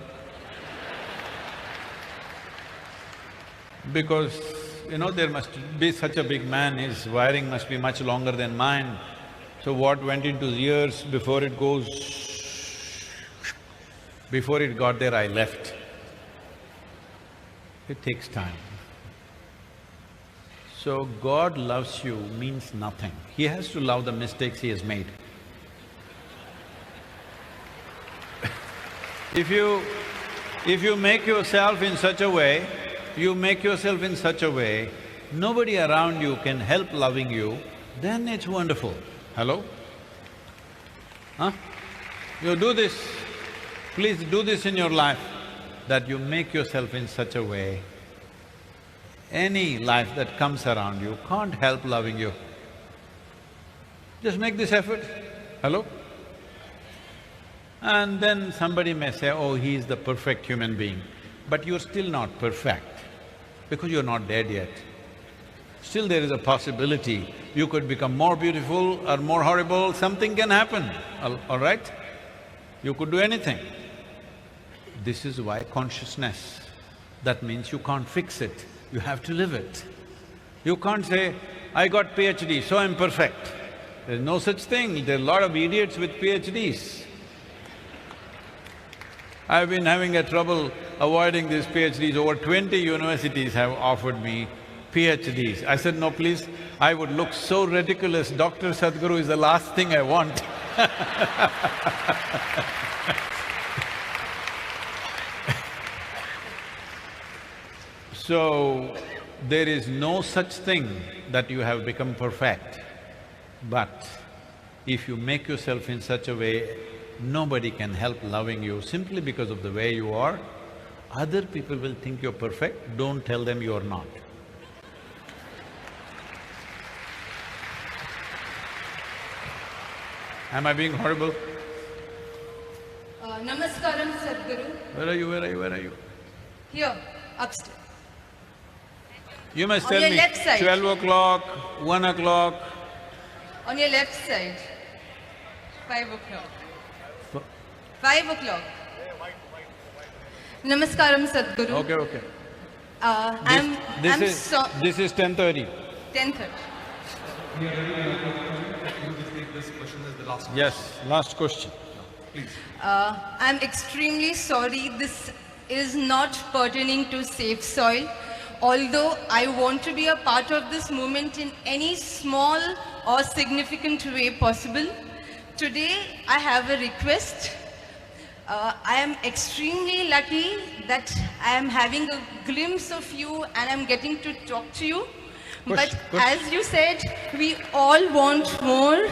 Because, there must be such a big man, his wiring must be much longer than mine. So what went into his ears before it got there, I left. It takes time. So, God loves you means nothing. He has to love the mistakes he has made. If you make yourself in such a way, nobody around you can help loving you, then it's wonderful. Hello? Huh? You do this, please do this in your life, that you make yourself in such a way, any life that comes around you can't help loving you. Just make this effort. Hello? And then somebody may say, oh, he is the perfect human being. But you're still not perfect because you're not dead yet. Still there is a possibility you could become more beautiful or more horrible, something can happen, all right? You could do anything. This is why consciousness That means you can't fix it, you have to live it. You can't say, I got PhD, so I'm perfect. There's no such thing, there are a lot of idiots with PhDs. I've been having a trouble avoiding these PhDs. Over 20 universities have offered me PhDs. I said, no please, I would look so ridiculous, Dr. Sadguru is the last thing I want. So, there is no such thing that you have become perfect. But if you make yourself in such a way, nobody can help loving you simply because of the way you are. Other people will think you're perfect, don't tell them you're not. Am I being horrible? Namaskaram, Sadguru. Where are you? Here, upstairs. You must On tell your me, left side. 12 o'clock, 1 o'clock. On your left side. 5 o'clock. 5 o'clock. Namaskaram, Sadguru. Okay. This is 10:30. 10:30. This question is the last one. Yes, last question. I'm extremely sorry, this is not pertaining to safe soil. Although I want to be a part of this movement in any small or significant way possible, today I have a request. I am extremely lucky that I am having a glimpse of you and I'm getting to talk to you. But as you said, we all want more.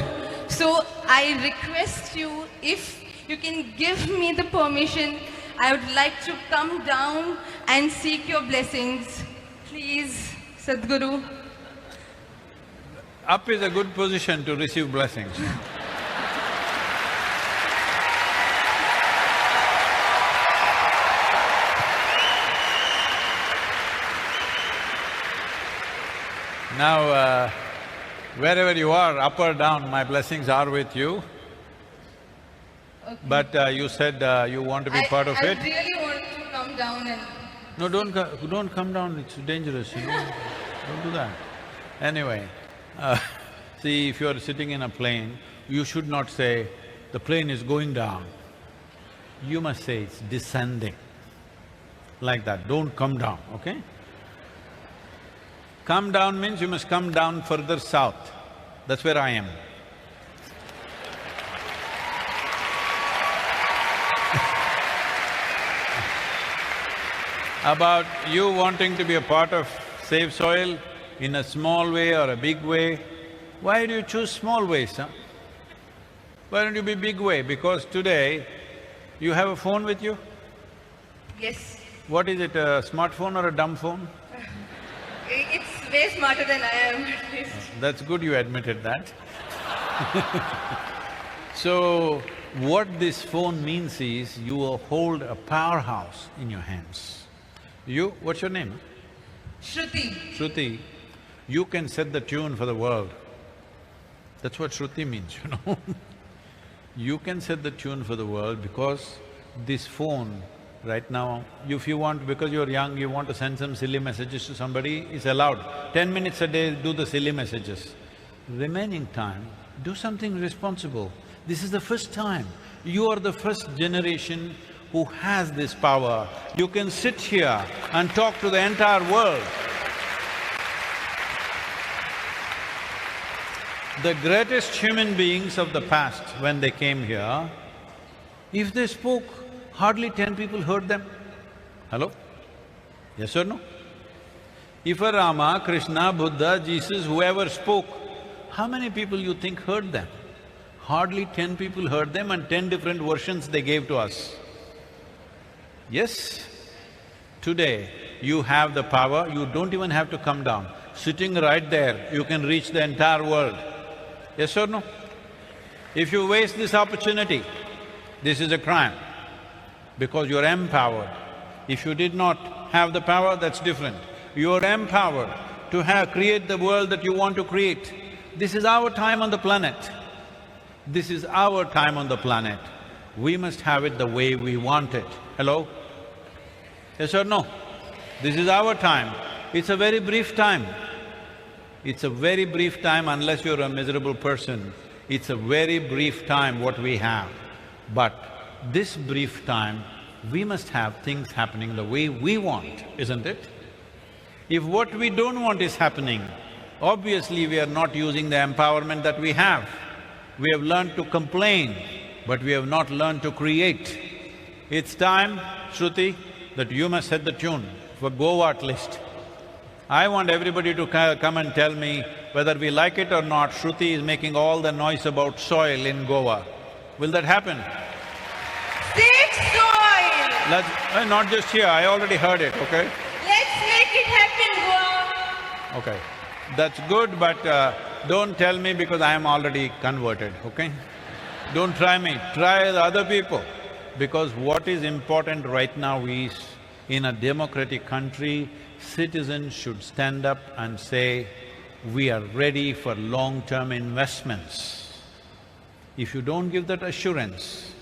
So I request you, if you can give me the permission, I would like to come down and seek your blessings. Please, Sadguru. Up is a good position to receive blessings. Now, wherever you are, up or down, my blessings are with you. Okay. But you said you want to be part of it. I really want to come down and… No, don't come down, it's dangerous, you know, don't do that. Anyway, see, if you're sitting in a plane, you should not say, the plane is going down. You must say it's descending, like that, don't come down, okay? Come down means you must come down further south, that's where I am. About you wanting to be a part of Save Soil in a small way or a big way, why do you choose small ways, huh? Why don't you be big way? Because today, you have a phone with you? Yes. What is it, a smartphone or a dumb phone? It's way smarter than I am, at least. That's good you admitted that. So, what this phone means is, you will hold a powerhouse in your hands. You… what's your name? Shruti. Shruti, you can set the tune for the world. That's what Shruti means, you know. You can set the tune for the world because this phone, right now, if you want… because you're young, you want to send some silly messages to somebody, it's allowed. 10 minutes a day, do the silly messages. Remaining time, do something responsible. This is the first time. You are the first generation who has this power. You can sit here and talk to the entire world. The greatest human beings of the past, when they came here, if they spoke, hardly 10 people heard them. Hello? Yes or no? If a Rama, Krishna, Buddha, Jesus, whoever spoke, how many people you think heard them? Hardly 10 people heard them and 10 different versions they gave to us. Yes, today you have the power, you don't even have to come down. Sitting right there, you can reach the entire world. Yes or no? If you waste this opportunity, this is a crime, because you're empowered. If you did not have the power, that's different. You're empowered to create the world that you want to create. This is our time on the planet. This is our time on the planet. We must have it the way we want it. Hello? Yes or no? This is our time. It's a very brief time. It's a very brief time unless you're a miserable person. It's a very brief time what we have. But this brief time, we must have things happening the way we want, isn't it? If what we don't want is happening, obviously we are not using the empowerment that we have. We have learned to complain, but we have not learned to create. It's time, Shruti, that you must set the tune for Goanvarta list. I want everybody to come and tell me whether we like it or not, Shruti is making all the noise about soil in Goa. Will that happen? Save soil! Not just here, I already heard it, okay? Let's make it happen, Goa! Okay, that's good, but don't tell me because I am already converted, okay? Don't try me, try the other people. Because what is important right now is, in a democratic country, citizens should stand up and say, we are ready for long-term investments. If you don't give that assurance,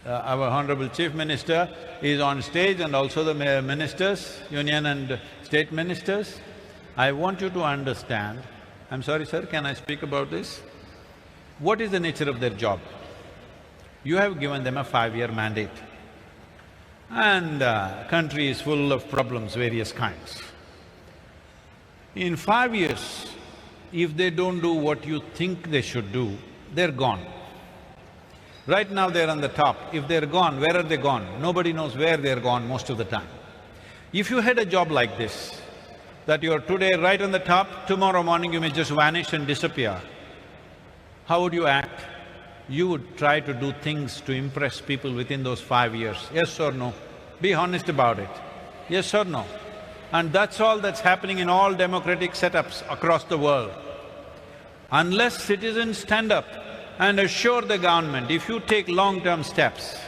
our Honorable Chief Minister is on stage and also the ministers, union and state ministers. I want you to understand, I'm sorry sir, can I speak about this? What is the nature of their job? You have given them a 5-year mandate and country is full of problems, various kinds. In 5 years, if they don't do what you think they should do, they're gone. Right now they're on the top. If they're gone, where are they gone? Nobody knows where they're gone most of the time. If you had a job like this, that you're today right on the top, tomorrow morning you may just vanish and disappear, how would you act? You would try to do things to impress people within those 5 years, yes or no? Be honest about it, yes or no? And that's all that's happening in all democratic setups across the world. Unless citizens stand up and assure the government, if you take long-term steps,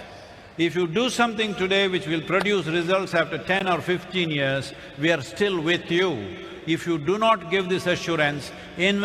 if you do something today which will produce results after 10 or 15 years, we are still with you. If you do not give this assurance,